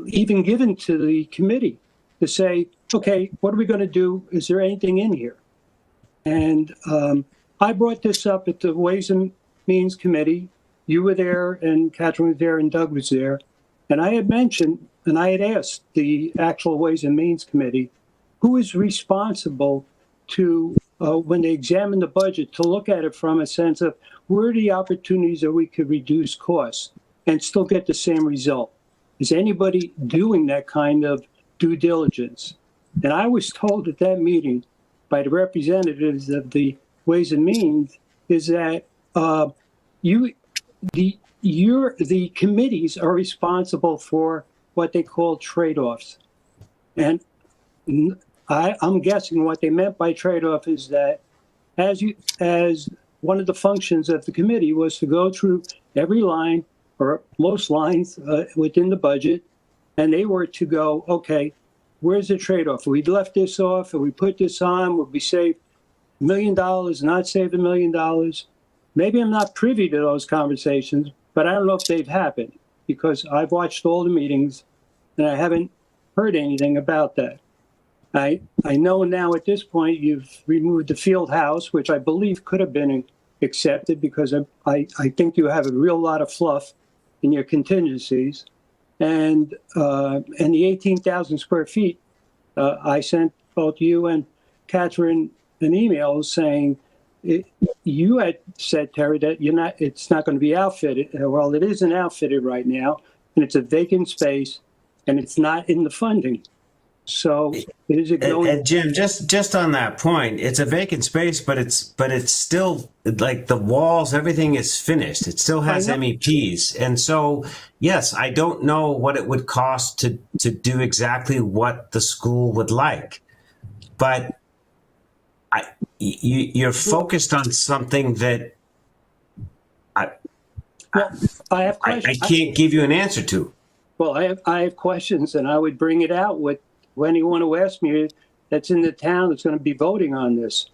Speaker 11: even given to the committee to say, okay, what are we going to do? Is there anything in here? And I brought this up at the Ways and Means Committee. You were there, and Catherine was there, and Doug was there. And I had mentioned, and I had asked the actual Ways and Means Committee, who is responsible to, when they examine the budget, to look at it from a sense of where are the opportunities that we could reduce costs and still get the same result? Is anybody doing that kind of due diligence? And I was told at that meeting by the representatives of the Ways and Means is that the committees are responsible for what they call trade-offs. And I'm guessing what they meant by trade-off is that as one of the functions of the committee was to go through every line or most lines within the budget, and they were to go, okay, where's the trade-off? If we left this off, if we put this on, would we save $1 million, not save $1 million? Maybe I'm not privy to those conversations, but I don't know if they've happened because I've watched all the meetings and I haven't heard anything about that. I know now at this point you've removed the field house, which I believe could have been accepted because I think you have a real lot of fluff in your contingencies. And the 18,000 square feet, I sent both you and Catherine an email saying, you had said, Terry, that it's not going to be outfitted. Well, it isn't outfitted right now, and it's a vacant space, and it's not in the funding. So is it going?
Speaker 1: And Jim, just on that point, it's a vacant space, but it's still like the walls, everything is finished. It still has MEPs, and so yes, I don't know what it would cost to do exactly what the school would like, but you're focused on something that
Speaker 11: I have questions.
Speaker 1: I can't give you an answer to.
Speaker 11: Well, I have questions, and I would bring it out with anyone who asks me that's in the town that's going to be voting on this,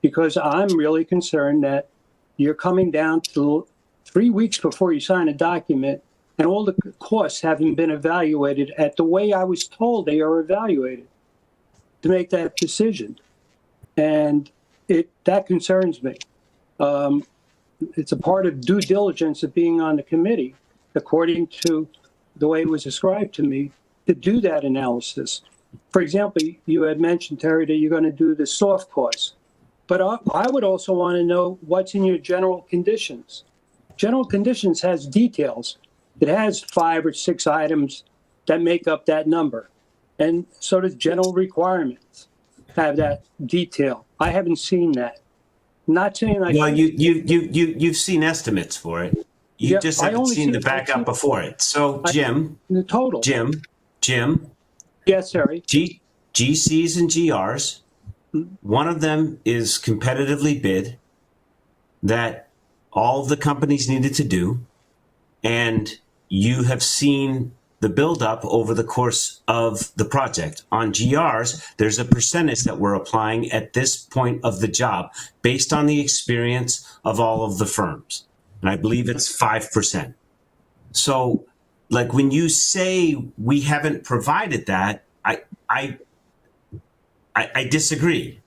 Speaker 11: because I'm really concerned that you're coming down to 3 weeks before you sign a document, and all the costs haven't been evaluated at the way I was told they are evaluated to make that decision. And that concerns me. It's a part of due diligence of being on the committee, according to the way it was described to me, to do that analysis. For example, you had mentioned, Terry, that you're going to do the soft costs. But I would also want to know what's in your general conditions. General conditions has details. It has 5 or 6 items that make up that number. And so does general requirements have that detail. I haven't seen that. Not saying like.
Speaker 1: Well, you've seen estimates for it. You just haven't seen the backup before it. So Jim,
Speaker 11: the total.
Speaker 1: Jim.
Speaker 11: Yes, Terry.
Speaker 1: GCs and GRs. One of them is competitively bid that all of the companies needed to do, and you have seen the buildup over the course of the project. On GRs, there's a percentage that we're applying at this point of the job based on the experience of all of the firms. And I believe it's 5%. So like when you say we haven't provided that, I disagree.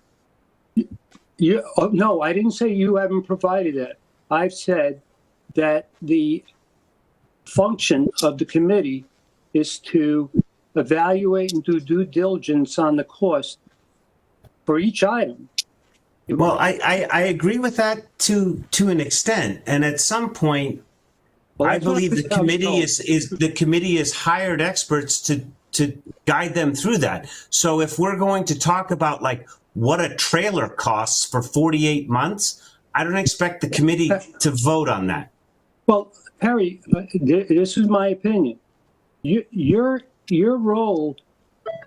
Speaker 11: No, I didn't say you haven't provided it. I've said that the function of the committee is to evaluate and do due diligence on the cost for each item.
Speaker 1: Well, I agree with that to an extent, and at some point, I believe the committee is hired experts to guide them through that. So if we're going to talk about like what a trailer costs for 48 months, I don't expect the committee to vote on that.
Speaker 11: Well, Perry, this is my opinion. Your role,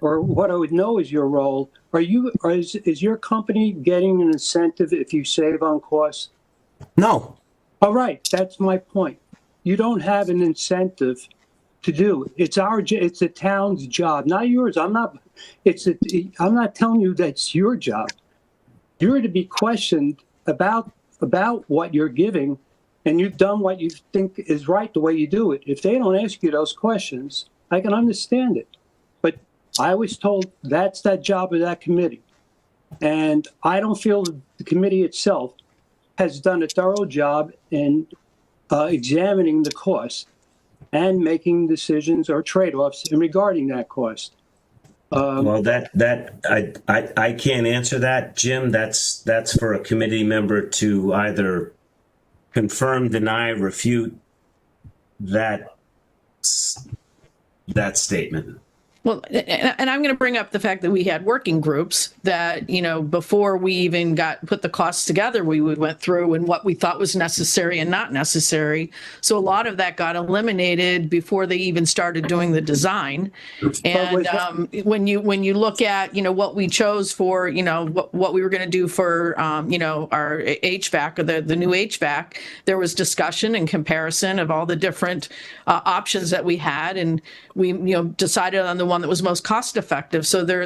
Speaker 11: or what I would know is your role, is your company getting an incentive if you save on costs?
Speaker 1: No.
Speaker 11: All right, that's my point. You don't have an incentive to do it. It's the town's job, not yours. I'm not telling you that's your job. You're to be questioned about what you're giving, and you've done what you think is right the way you do it. If they don't ask you those questions, I can understand it. But I was told that's that job of that committee. And I don't feel the committee itself has done a thorough job in examining the cost and making decisions or trade-offs in regarding that cost.
Speaker 1: Well, I can't answer that, Jim. That's for a committee member to either confirm, deny, refute that statement.
Speaker 3: Well, and I'm going to bring up the fact that we had working groups that, before we even put the costs together, we went through and what we thought was necessary and not necessary. So a lot of that got eliminated before they even started doing the design. And when you look at, what we chose for, what we were going to do for, our HVAC or the new HVAC, there was discussion and comparison of all the different options that we had. And we, decided on the one that was most cost effective. So there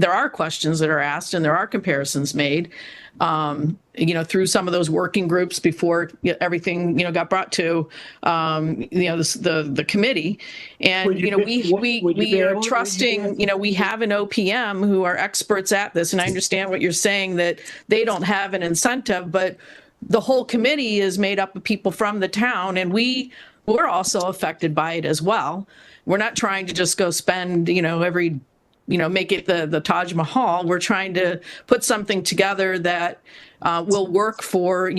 Speaker 3: are questions that are asked and there are comparisons made, through some of those working groups before everything, got brought to, the committee. And, we are trusting, we have an OPM who are experts at this. And I understand what you're saying, that they don't have an incentive, but the whole committee is made up of people from the town, and we we're also affected by it as well. We're not trying to just go spend, every, make it the Taj Mahal. We're trying to put something together that will work for,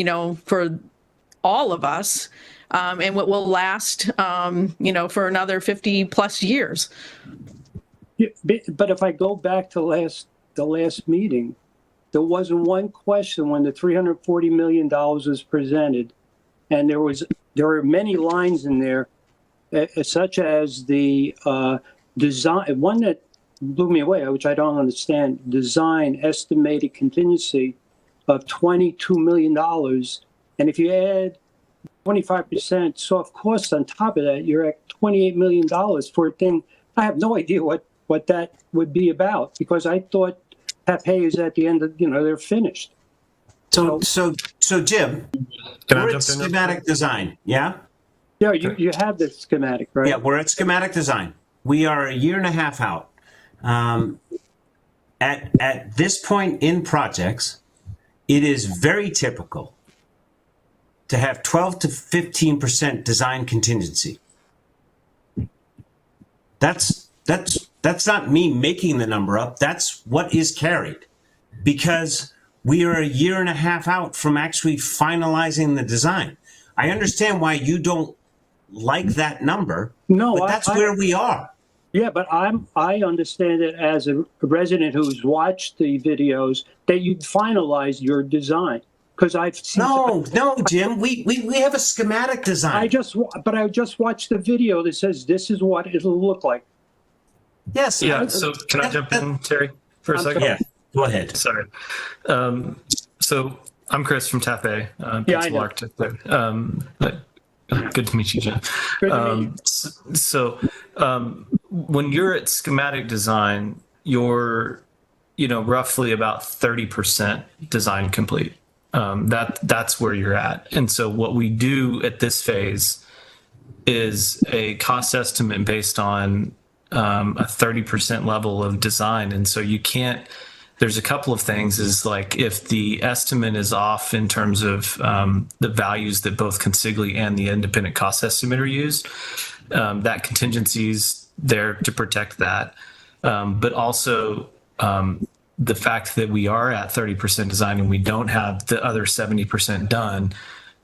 Speaker 3: for all of us, and what will last, for another 50 plus years.
Speaker 11: Yeah, but if I go back to the last meeting, there wasn't one question when the $340 million was presented, and there were many lines in there, such as the design. One that blew me away, which I don't understand: design estimated contingency of $22 million, and if you add 25% soft costs on top of that, you're at $28 million for a thing. I have no idea what that would be about, because I thought Taipei is at the end of, they're finished.
Speaker 1: So Jim,
Speaker 5: Can I
Speaker 1: we're
Speaker 5: jump
Speaker 1: at
Speaker 5: in there?
Speaker 1: schematic design, yeah?
Speaker 11: Yeah, you have the schematic, right?
Speaker 1: Yeah, we're at schematic design. We are a year and a half out. At this point in projects, it is very typical to have 12 to 15% design contingency. That's not me making the number up. That's what is carried, because we are a year and a half out from actually finalizing the design. I understand why you don't like that number.
Speaker 11: No,
Speaker 1: but that's where we are.
Speaker 11: Yeah, but I understand it as a resident who's watched the videos that you finalize your design, because I've seen.
Speaker 1: No, Jim. We have a schematic design.
Speaker 11: I just watched the video that says this is what it'll look like.
Speaker 1: Yes.
Speaker 12: Yeah. So can I jump in, Terry, for a second?
Speaker 1: Yeah. Go ahead.
Speaker 12: Sorry. So I'm Chris from Taipei.
Speaker 11: Yeah, I know.
Speaker 12: Good to meet you, Jim.
Speaker 11: Good to meet you.
Speaker 12: When you're at schematic design, you're, roughly about 30% design complete. That's where you're at. And so what we do at this phase is a cost estimate based on a 30% level of design. And so there's a couple of things, is like, if the estimate is off in terms of the values that both consigli and the independent cost estimator used, that contingency's there to protect that. But also the fact that we are at 30% design and we don't have the other 70% done,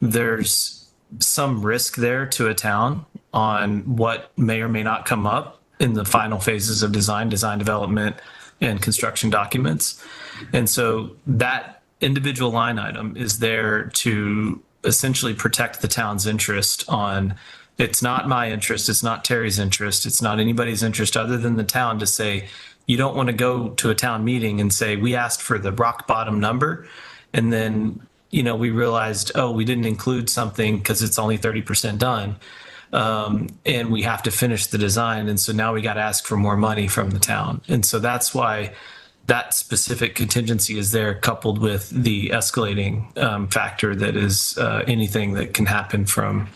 Speaker 12: there's some risk there to a town on what may or may not come up in the final phases of design development, and construction documents. And so that individual line item is there to essentially protect the town's interest on, it's not my interest, it's not Terry's interest, it's not anybody's interest other than the town to say, you don't want to go to a town meeting and say, we asked for the rock bottom number, and then, we realized, we didn't include something because it's only 30% done. And we have to finish the design. And so now we got to ask for more money from the town. And so that's why that specific contingency is there, coupled with the escalating factor that is anything that can happen from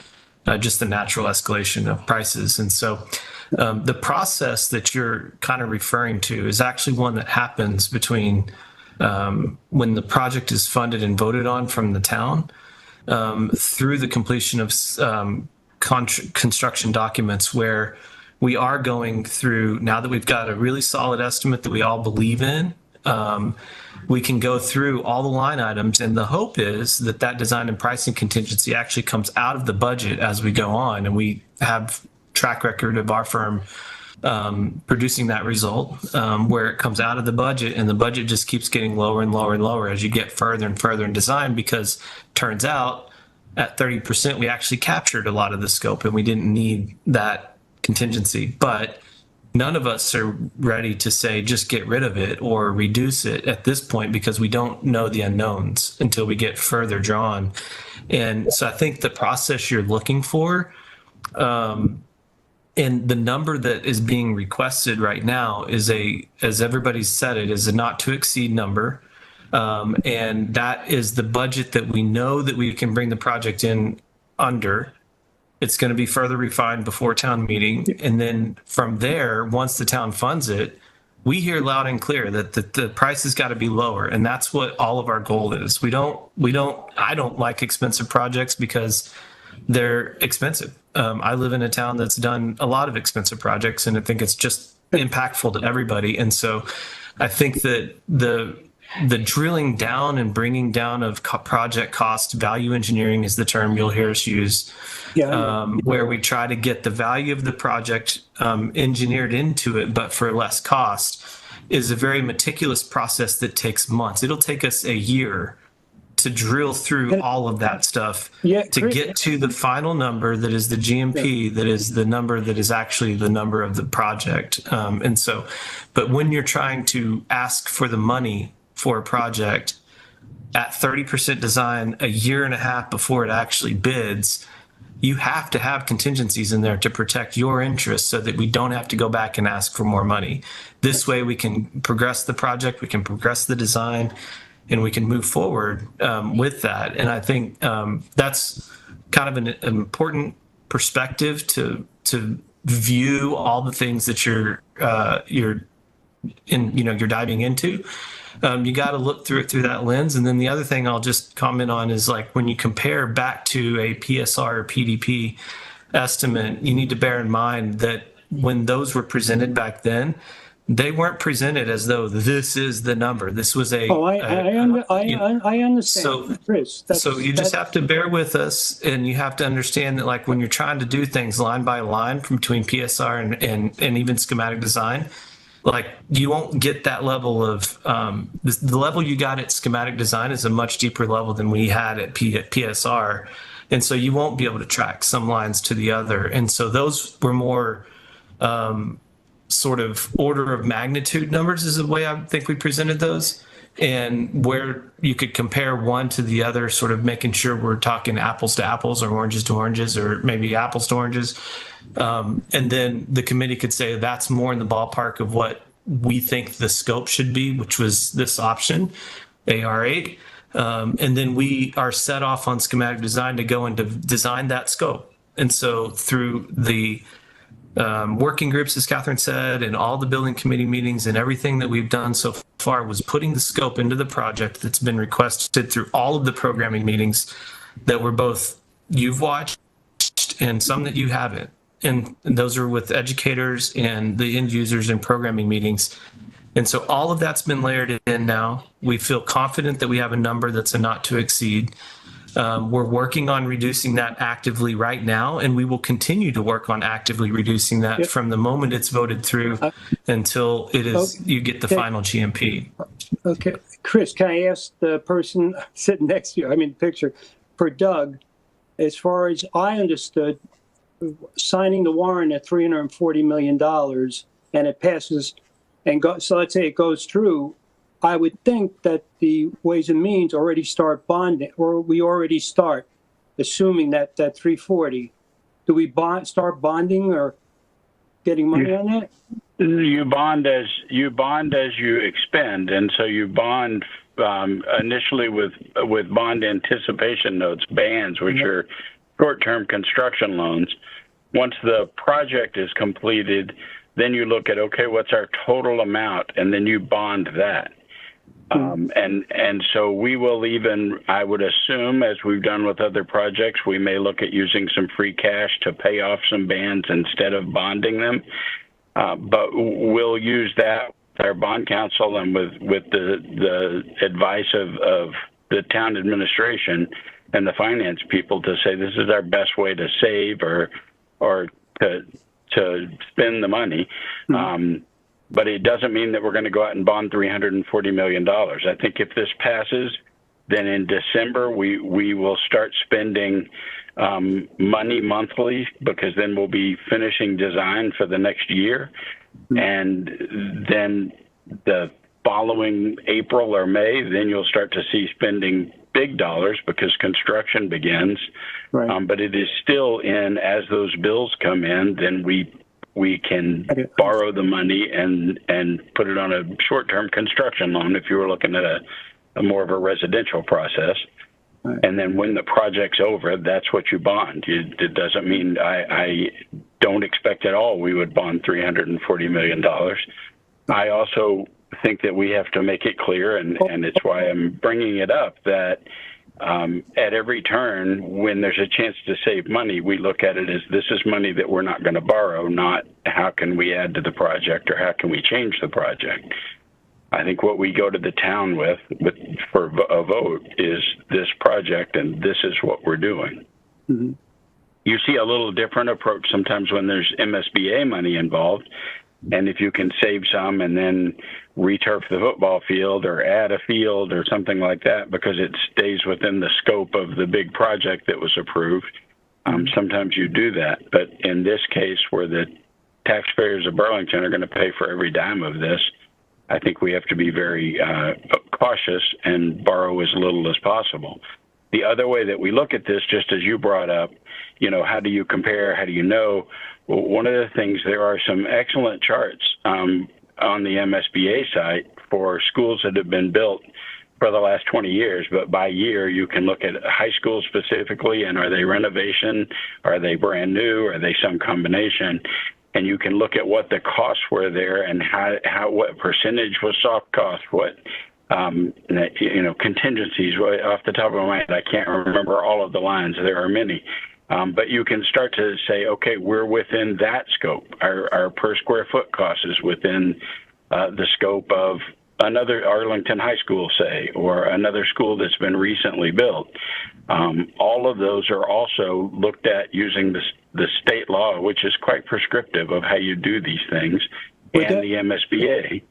Speaker 12: just the natural escalation of prices. And so the process that you're kind of referring to is actually one that happens between when the project is funded and voted on from the town through the completion of construction documents, where we are going through, now that we've got a really solid estimate that we all believe in, we can go through all the line items, and the hope is that that design and pricing contingency actually comes out of the budget as we go on, and we have track record of our firm producing that result, where it comes out of the budget, and the budget just keeps getting lower and lower and lower as you get further and further in design, because turns out at 30%, we actually captured a lot of the scope and we didn't need that contingency. But none of us are ready to say, just get rid of it or reduce it at this point, because we don't know the unknowns until we get further drawn. And so I think the process you're looking for, and the number that is being requested right now is as everybody's said, it is a not to exceed number. And that is the budget that we know that we can bring the project in under. It's going to be further refined before town meeting. And then from there, once the town funds it, we hear loud and clear that the price has got to be lower. And that's what all of our goal is. I don't like expensive projects because they're expensive. I live in a town that's done a lot of expensive projects, and I think it's just impactful to everybody. And so I think that the drilling down and bringing down of project cost, value engineering is the term you'll hear us use, where we try to get the value of the project engineered into it, but for less cost, is a very meticulous process that takes months. It'll take us a year to drill through all of that stuff to get to the final number that is the GMP, that is the number that is actually the number of the project. And so, but when you're trying to ask for the money for a project at 30% design a year and a half before it actually bids, you have to have contingencies in there to protect your interests so that we don't have to go back and ask for more money. This way we can progress the project, we can progress the design, and we can move forward with that. And I think that's kind of an important perspective to view all the things that you're diving into. You got to look through it through that lens. And then the other thing I'll just comment on is, like, when you compare back to a PSR or PDP estimate, you need to bear in mind that when those were presented back then, they weren't presented as though this is the number. This was I
Speaker 11: understand,
Speaker 12: so,
Speaker 11: Chris.
Speaker 12: So you just have to bear with us, and you have to understand that, like, when you're trying to do things line by line from between PSR and even schematic design, like, you won't get that level of the level you got at schematic design is a much deeper level than we had at PSR. And so you won't be able to track some lines to the other. And so those were more sort of order of magnitude numbers is the way I think we presented those, and where you could compare one to the other, sort of making sure we're talking apples to apples or oranges to oranges, or maybe apples to oranges. And then the committee could say that's more in the ballpark of what we think the scope should be, which was this option, AR8. And then we are set off on schematic design to go and to design that scope. And so through the working groups, as Catherine said, and all the building committee meetings and everything that we've done so far was putting the scope into the project that's been requested through all of the programming meetings that were both you've watched and some that you haven't. And those are with educators and the end users in programming meetings. And so all of that's been layered in now. We feel confident that we have a number that's a not to exceed. We're working on reducing that actively right now, and we will continue to work on actively reducing that from the moment it's voted through until it is you get the final GMP.
Speaker 11: Okay, Chris, can I ask the person sitting next to you, I mean, picture, for Doug, as far as I understood, signing the warrant at $340 million and it passes and so let's say it goes through, I would think that the Ways and Means already start bonding, or we already start, assuming that 340. Do we start bonding or getting money on that?
Speaker 8: You bond as you expend, and so you bond initially with bond anticipation notes, bands, which are short-term construction loans. Once the project is completed, then you look at, okay, what's our total amount, and then you bond that. And so we will even, I would assume, as we've done with other projects, we may look at using some free cash to pay off some bands instead of bonding them. But we'll use that with our bond counsel and with the advice of the town administration and the finance people to say this is our best way to save or to spend the money. But it doesn't mean that we're going to go out and bond $340 million. I think if this passes, then in December, we will start spending money monthly, because then we'll be finishing design for the next year. And then the following April or May, then you'll start to see spending big dollars because construction begins. Right. But it is still in, as those bills come in, then we can borrow the money and put it on a short-term construction loan if you were looking at a more of a residential process. Right. And then when the project's over, that's what you bond. It doesn't mean I don't expect at all we would bond $340 million. I also think that we have to make it clear, and it's why I'm bringing it up, that at every turn, when there's a chance to save money, we look at it as this is money that we're not going to borrow, not how can we add to the project or how can we change the project. I think what we go to the town with for a vote is this project, and this is what we're doing.
Speaker 11: Mm-hmm.
Speaker 8: You see a little different approach sometimes when there's MSBA money involved. And if you can save some and then returf the football field or add a field or something like that because it stays within the scope of the big project that was approved, sometimes you do that. But in this case, where the taxpayers of Burlington are going to pay for every dime of this, I think we have to be very cautious and borrow as little as possible. The other way that we look at this, just as you brought up, how do you compare? How do you know? Well, one of the things, there are some excellent charts on the MSBA site for schools that have been built for the last 20 years, but by year you can look at high schools specifically, and are they renovation? Are they brand new? Are they some combination? And you can look at what the costs were there and what percentage was soft cost, what contingencies. Off the top of my head, I can't remember all of the lines. There are many. But you can start to say, okay, we're within that scope. Our per square foot cost is within the scope of another Arlington High School, say, or another school that's been recently built. All of those are also looked at using the state law, which is quite prescriptive of how you do these things, and the MSBA.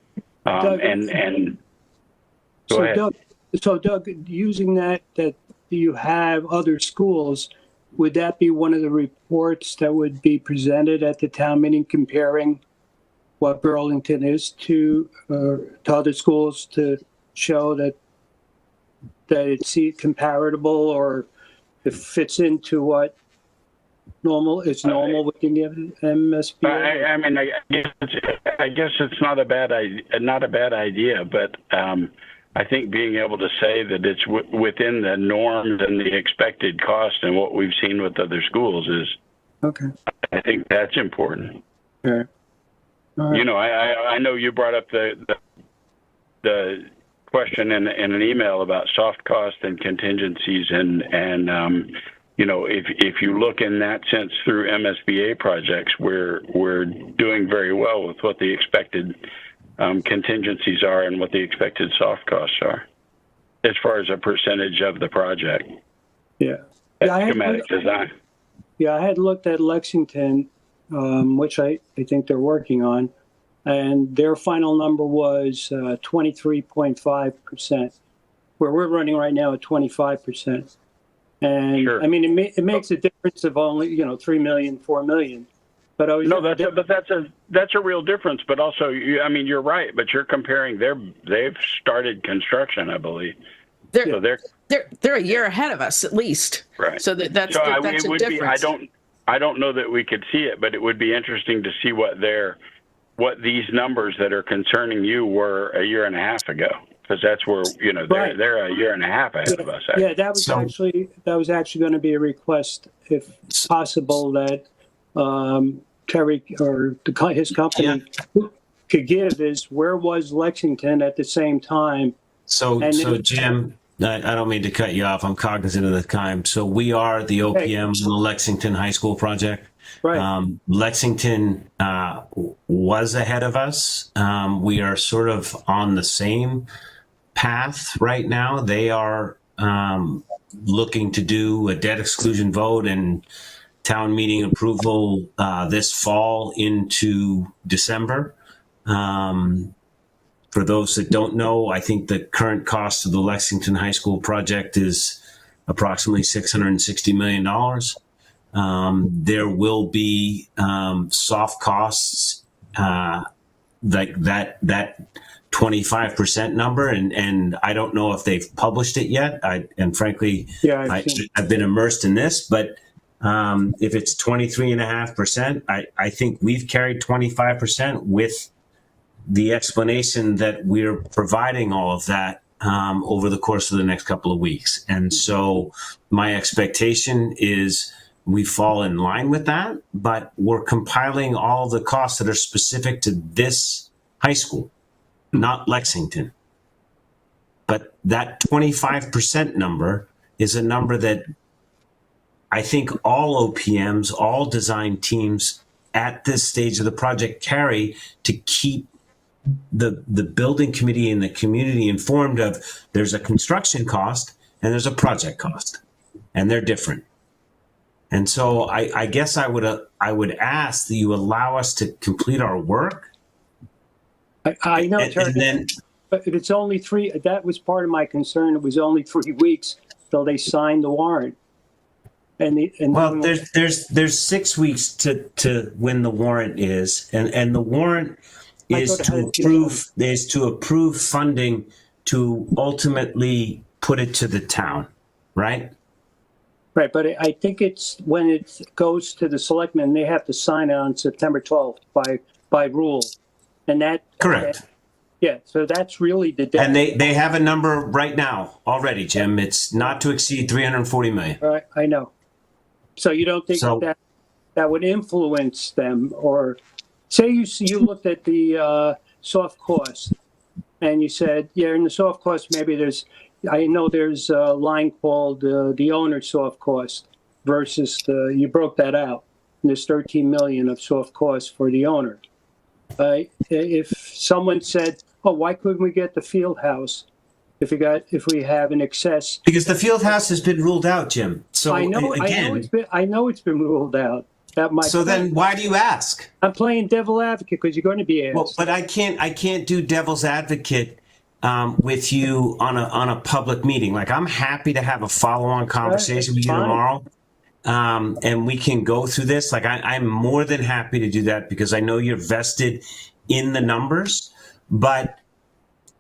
Speaker 8: Go ahead.
Speaker 11: Doug, using that you have other schools, would that be one of the reports that would be presented at the town meeting comparing what Burlington is to other schools to show that it's comparable or it fits into what is normal within the MSBA?
Speaker 8: I mean, I guess it's not a bad idea, but I think being able to say that it's within the norms and the expected cost and what we've seen with other schools is,
Speaker 11: okay.
Speaker 8: I think that's important.
Speaker 11: Okay. All right.
Speaker 8: I know you brought up the question in an email about soft cost and contingencies, and if you look in that sense through MSBA projects, we're doing very well with what the expected contingencies are and what the expected soft costs are as far as a percentage of the project.
Speaker 11: Yeah.
Speaker 8: Schematic design.
Speaker 11: Yeah, I had looked at Lexington, which I think they're working on, and their final number was 23.5%, where we're running right now at 25%. And
Speaker 8: sure.
Speaker 11: I mean, it makes a difference of only, 3 million, 4 million. But that's a real difference. But also, you're right. But you're comparing they've started construction, I believe.
Speaker 3: They're a year ahead of us at least.
Speaker 8: Right.
Speaker 3: So that's a difference.
Speaker 8: I don't know that we could see it, but it would be interesting to see what these numbers that are concerning you were a year and a half ago, because that's where
Speaker 11: right.
Speaker 8: they're a year and a half ahead of us.
Speaker 11: Yeah, that was actually going to be a request, if possible, that Terry or his company could give is where was Lexington at the same time.
Speaker 1: So Jim, I don't mean to cut you off. I'm cognizant of the time. So we are the OPM on the Lexington High School project.
Speaker 11: Right.
Speaker 1: Lexington was ahead of us. We are sort of on the same path right now. They are looking to do a debt exclusion vote and town meeting approval this fall into December. For those that don't know, I think the current cost of the Lexington High School project is approximately $660 million. There will be soft costs like that 25% number, and I don't know if they've published it yet. Frankly, I've been immersed in this, but if it's 23.5%, I think we've carried 25% with the explanation that we're providing all of that over the course of the next couple of weeks. And so my expectation is we fall in line with that, but we're compiling all the costs that are specific to this high school, not Lexington. But that 25% number is a number that I think all OPMs, all design teams at this stage of the project carry to keep the building committee and the community informed of there's a construction cost and there's a project cost, and they're different. And so I guess I would ask that you allow us to complete our work.
Speaker 11: I know, Terry,
Speaker 1: and then,
Speaker 11: but if it's only that was part of my concern. It was only 3 weeks till they signed the warrant.
Speaker 1: Well, there's 6 weeks to when the warrant is, and the warrant is to approve funding to ultimately put it to the town, right?
Speaker 11: Right, but I think it's when it goes to the selectmen, they have to sign it on September 12th by rule, and that
Speaker 1: correct.
Speaker 11: Yeah, so that's really the day.
Speaker 1: And they have a number right now already, Jim. It's not to exceed 340 million.
Speaker 11: Right, I know. So you don't think that would influence them, or say you looked at the soft cost and you said, yeah, in the soft cost maybe I know there's a line called the owner's soft cost versus you broke that out. And there's 13 million of soft costs for the owner. If someone said, oh, why couldn't we get the field house if we have an excess?
Speaker 1: Because the field house has been ruled out, Jim. So
Speaker 11: I know it's been ruled out. Then
Speaker 1: why do you ask?
Speaker 11: I'm playing devil advocate because you're going to be asked.
Speaker 1: Well, but I can't do devil's advocate with you on a public meeting. Like, I'm happy to have a follow-on conversation with you tomorrow, and we can go through this. Like, I'm more than happy to do that because I know you're vested in the numbers, but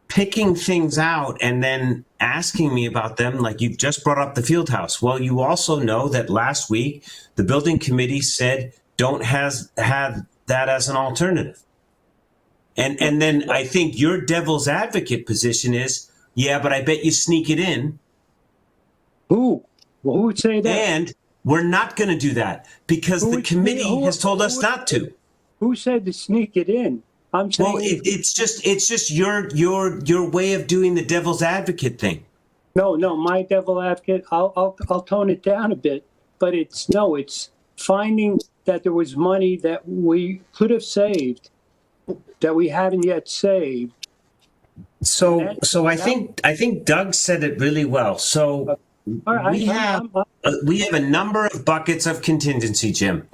Speaker 1: picking things out and then asking me about them, like you've just brought up the field house. Well, you also know that last week the building committee said don't have that as an alternative. And then I think your devil's advocate position is, yeah, but I bet you sneak it in.
Speaker 11: Who? Well, who would say that?
Speaker 1: And we're not going to do that because the committee has told us not to.
Speaker 11: Who said to sneak it in? I'm saying,
Speaker 1: well, it's just your way of doing the devil's advocate thing.
Speaker 11: No, my devil advocate. I'll tone it down a bit, but it's finding that there was money that we could have saved that we haven't yet saved.
Speaker 1: So I think Doug said it really well. So we have a number of buckets of contingency, Jim.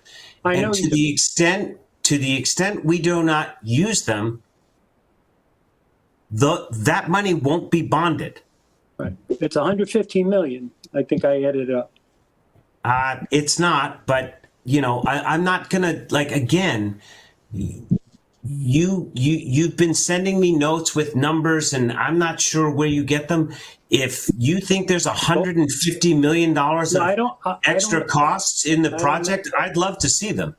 Speaker 11: I know.
Speaker 1: And to the extent we do not use them, that money won't be bonded.
Speaker 11: Right. It's 115 million. I think I added it up.
Speaker 1: It's not, but I'm not gonna again. You've been sending me notes with numbers, and I'm not sure where you get them. If you think there's $150 million of extra costs in the project, I'd love to see them.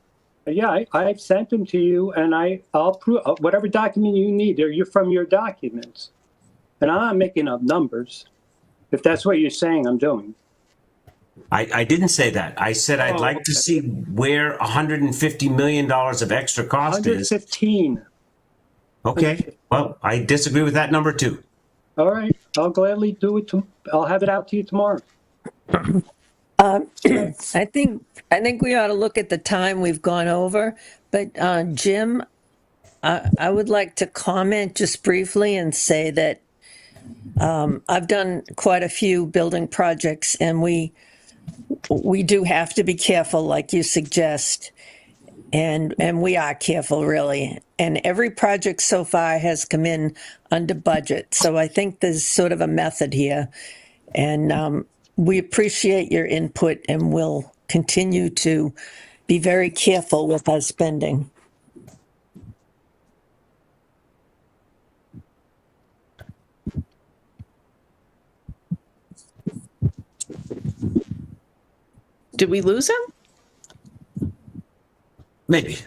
Speaker 11: Yeah, I've sent them to you, and I'll prove whatever document you need. You're from your documents, and I'm not making up numbers. If that's what you're saying, I'm doing.
Speaker 1: I didn't say that. I said I'd like to see where $150 million of extra cost is.
Speaker 11: 115.
Speaker 1: Okay. Well, I disagree with that number too.
Speaker 11: All right. I'll gladly do it. I'll have it out to you tomorrow.
Speaker 7: I think we ought to look at the time we've gone over. But Jim, I would like to comment just briefly and say that I've done quite a few building projects, and we do have to be careful, like you suggest, and we are careful, really. And every project so far has come in under budget. So I think there's sort of a method here, and we appreciate your input, and we'll continue to be very careful with our spending.
Speaker 3: Did we lose him?
Speaker 1: Maybe.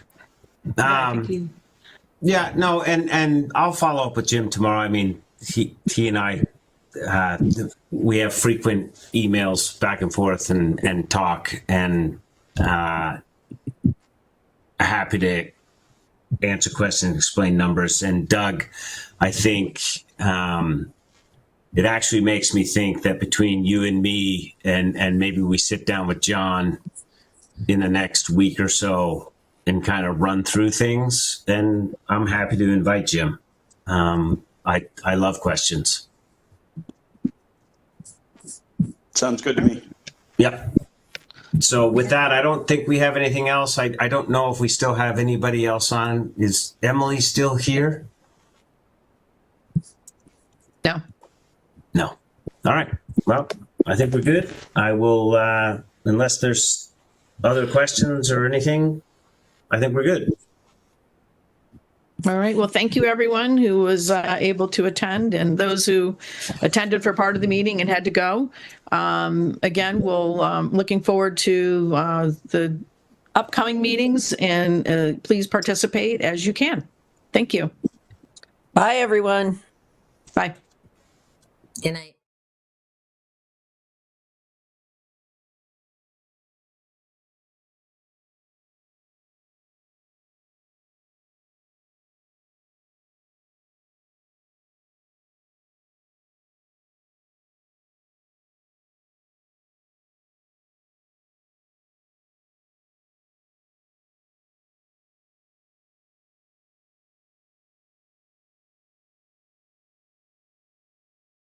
Speaker 1: Yeah, no, and I'll follow up with Jim tomorrow. I mean, he and I, we have frequent emails back and forth and talk, and happy to answer questions, explain numbers. And Doug, I think it actually makes me think that between you and me, and maybe we sit down with John in the next week or so and kind of run through things, then I'm happy to invite Jim. I love questions.
Speaker 13: Sounds good to me.
Speaker 1: Yep. So with that, I don't think we have anything else. I don't know if we still have anybody else on. Is Emily still here?
Speaker 3: No.
Speaker 1: No. All right. Well, I think we're good. I will, unless there's other questions or anything, I think we're good.
Speaker 3: All right. Well, thank you, everyone who was able to attend, and those who attended for part of the meeting and had to go. Again, we'll looking forward to the upcoming meetings, and please participate as you can. Thank you.
Speaker 7: Bye, everyone.
Speaker 3: Bye.
Speaker 14: Good night.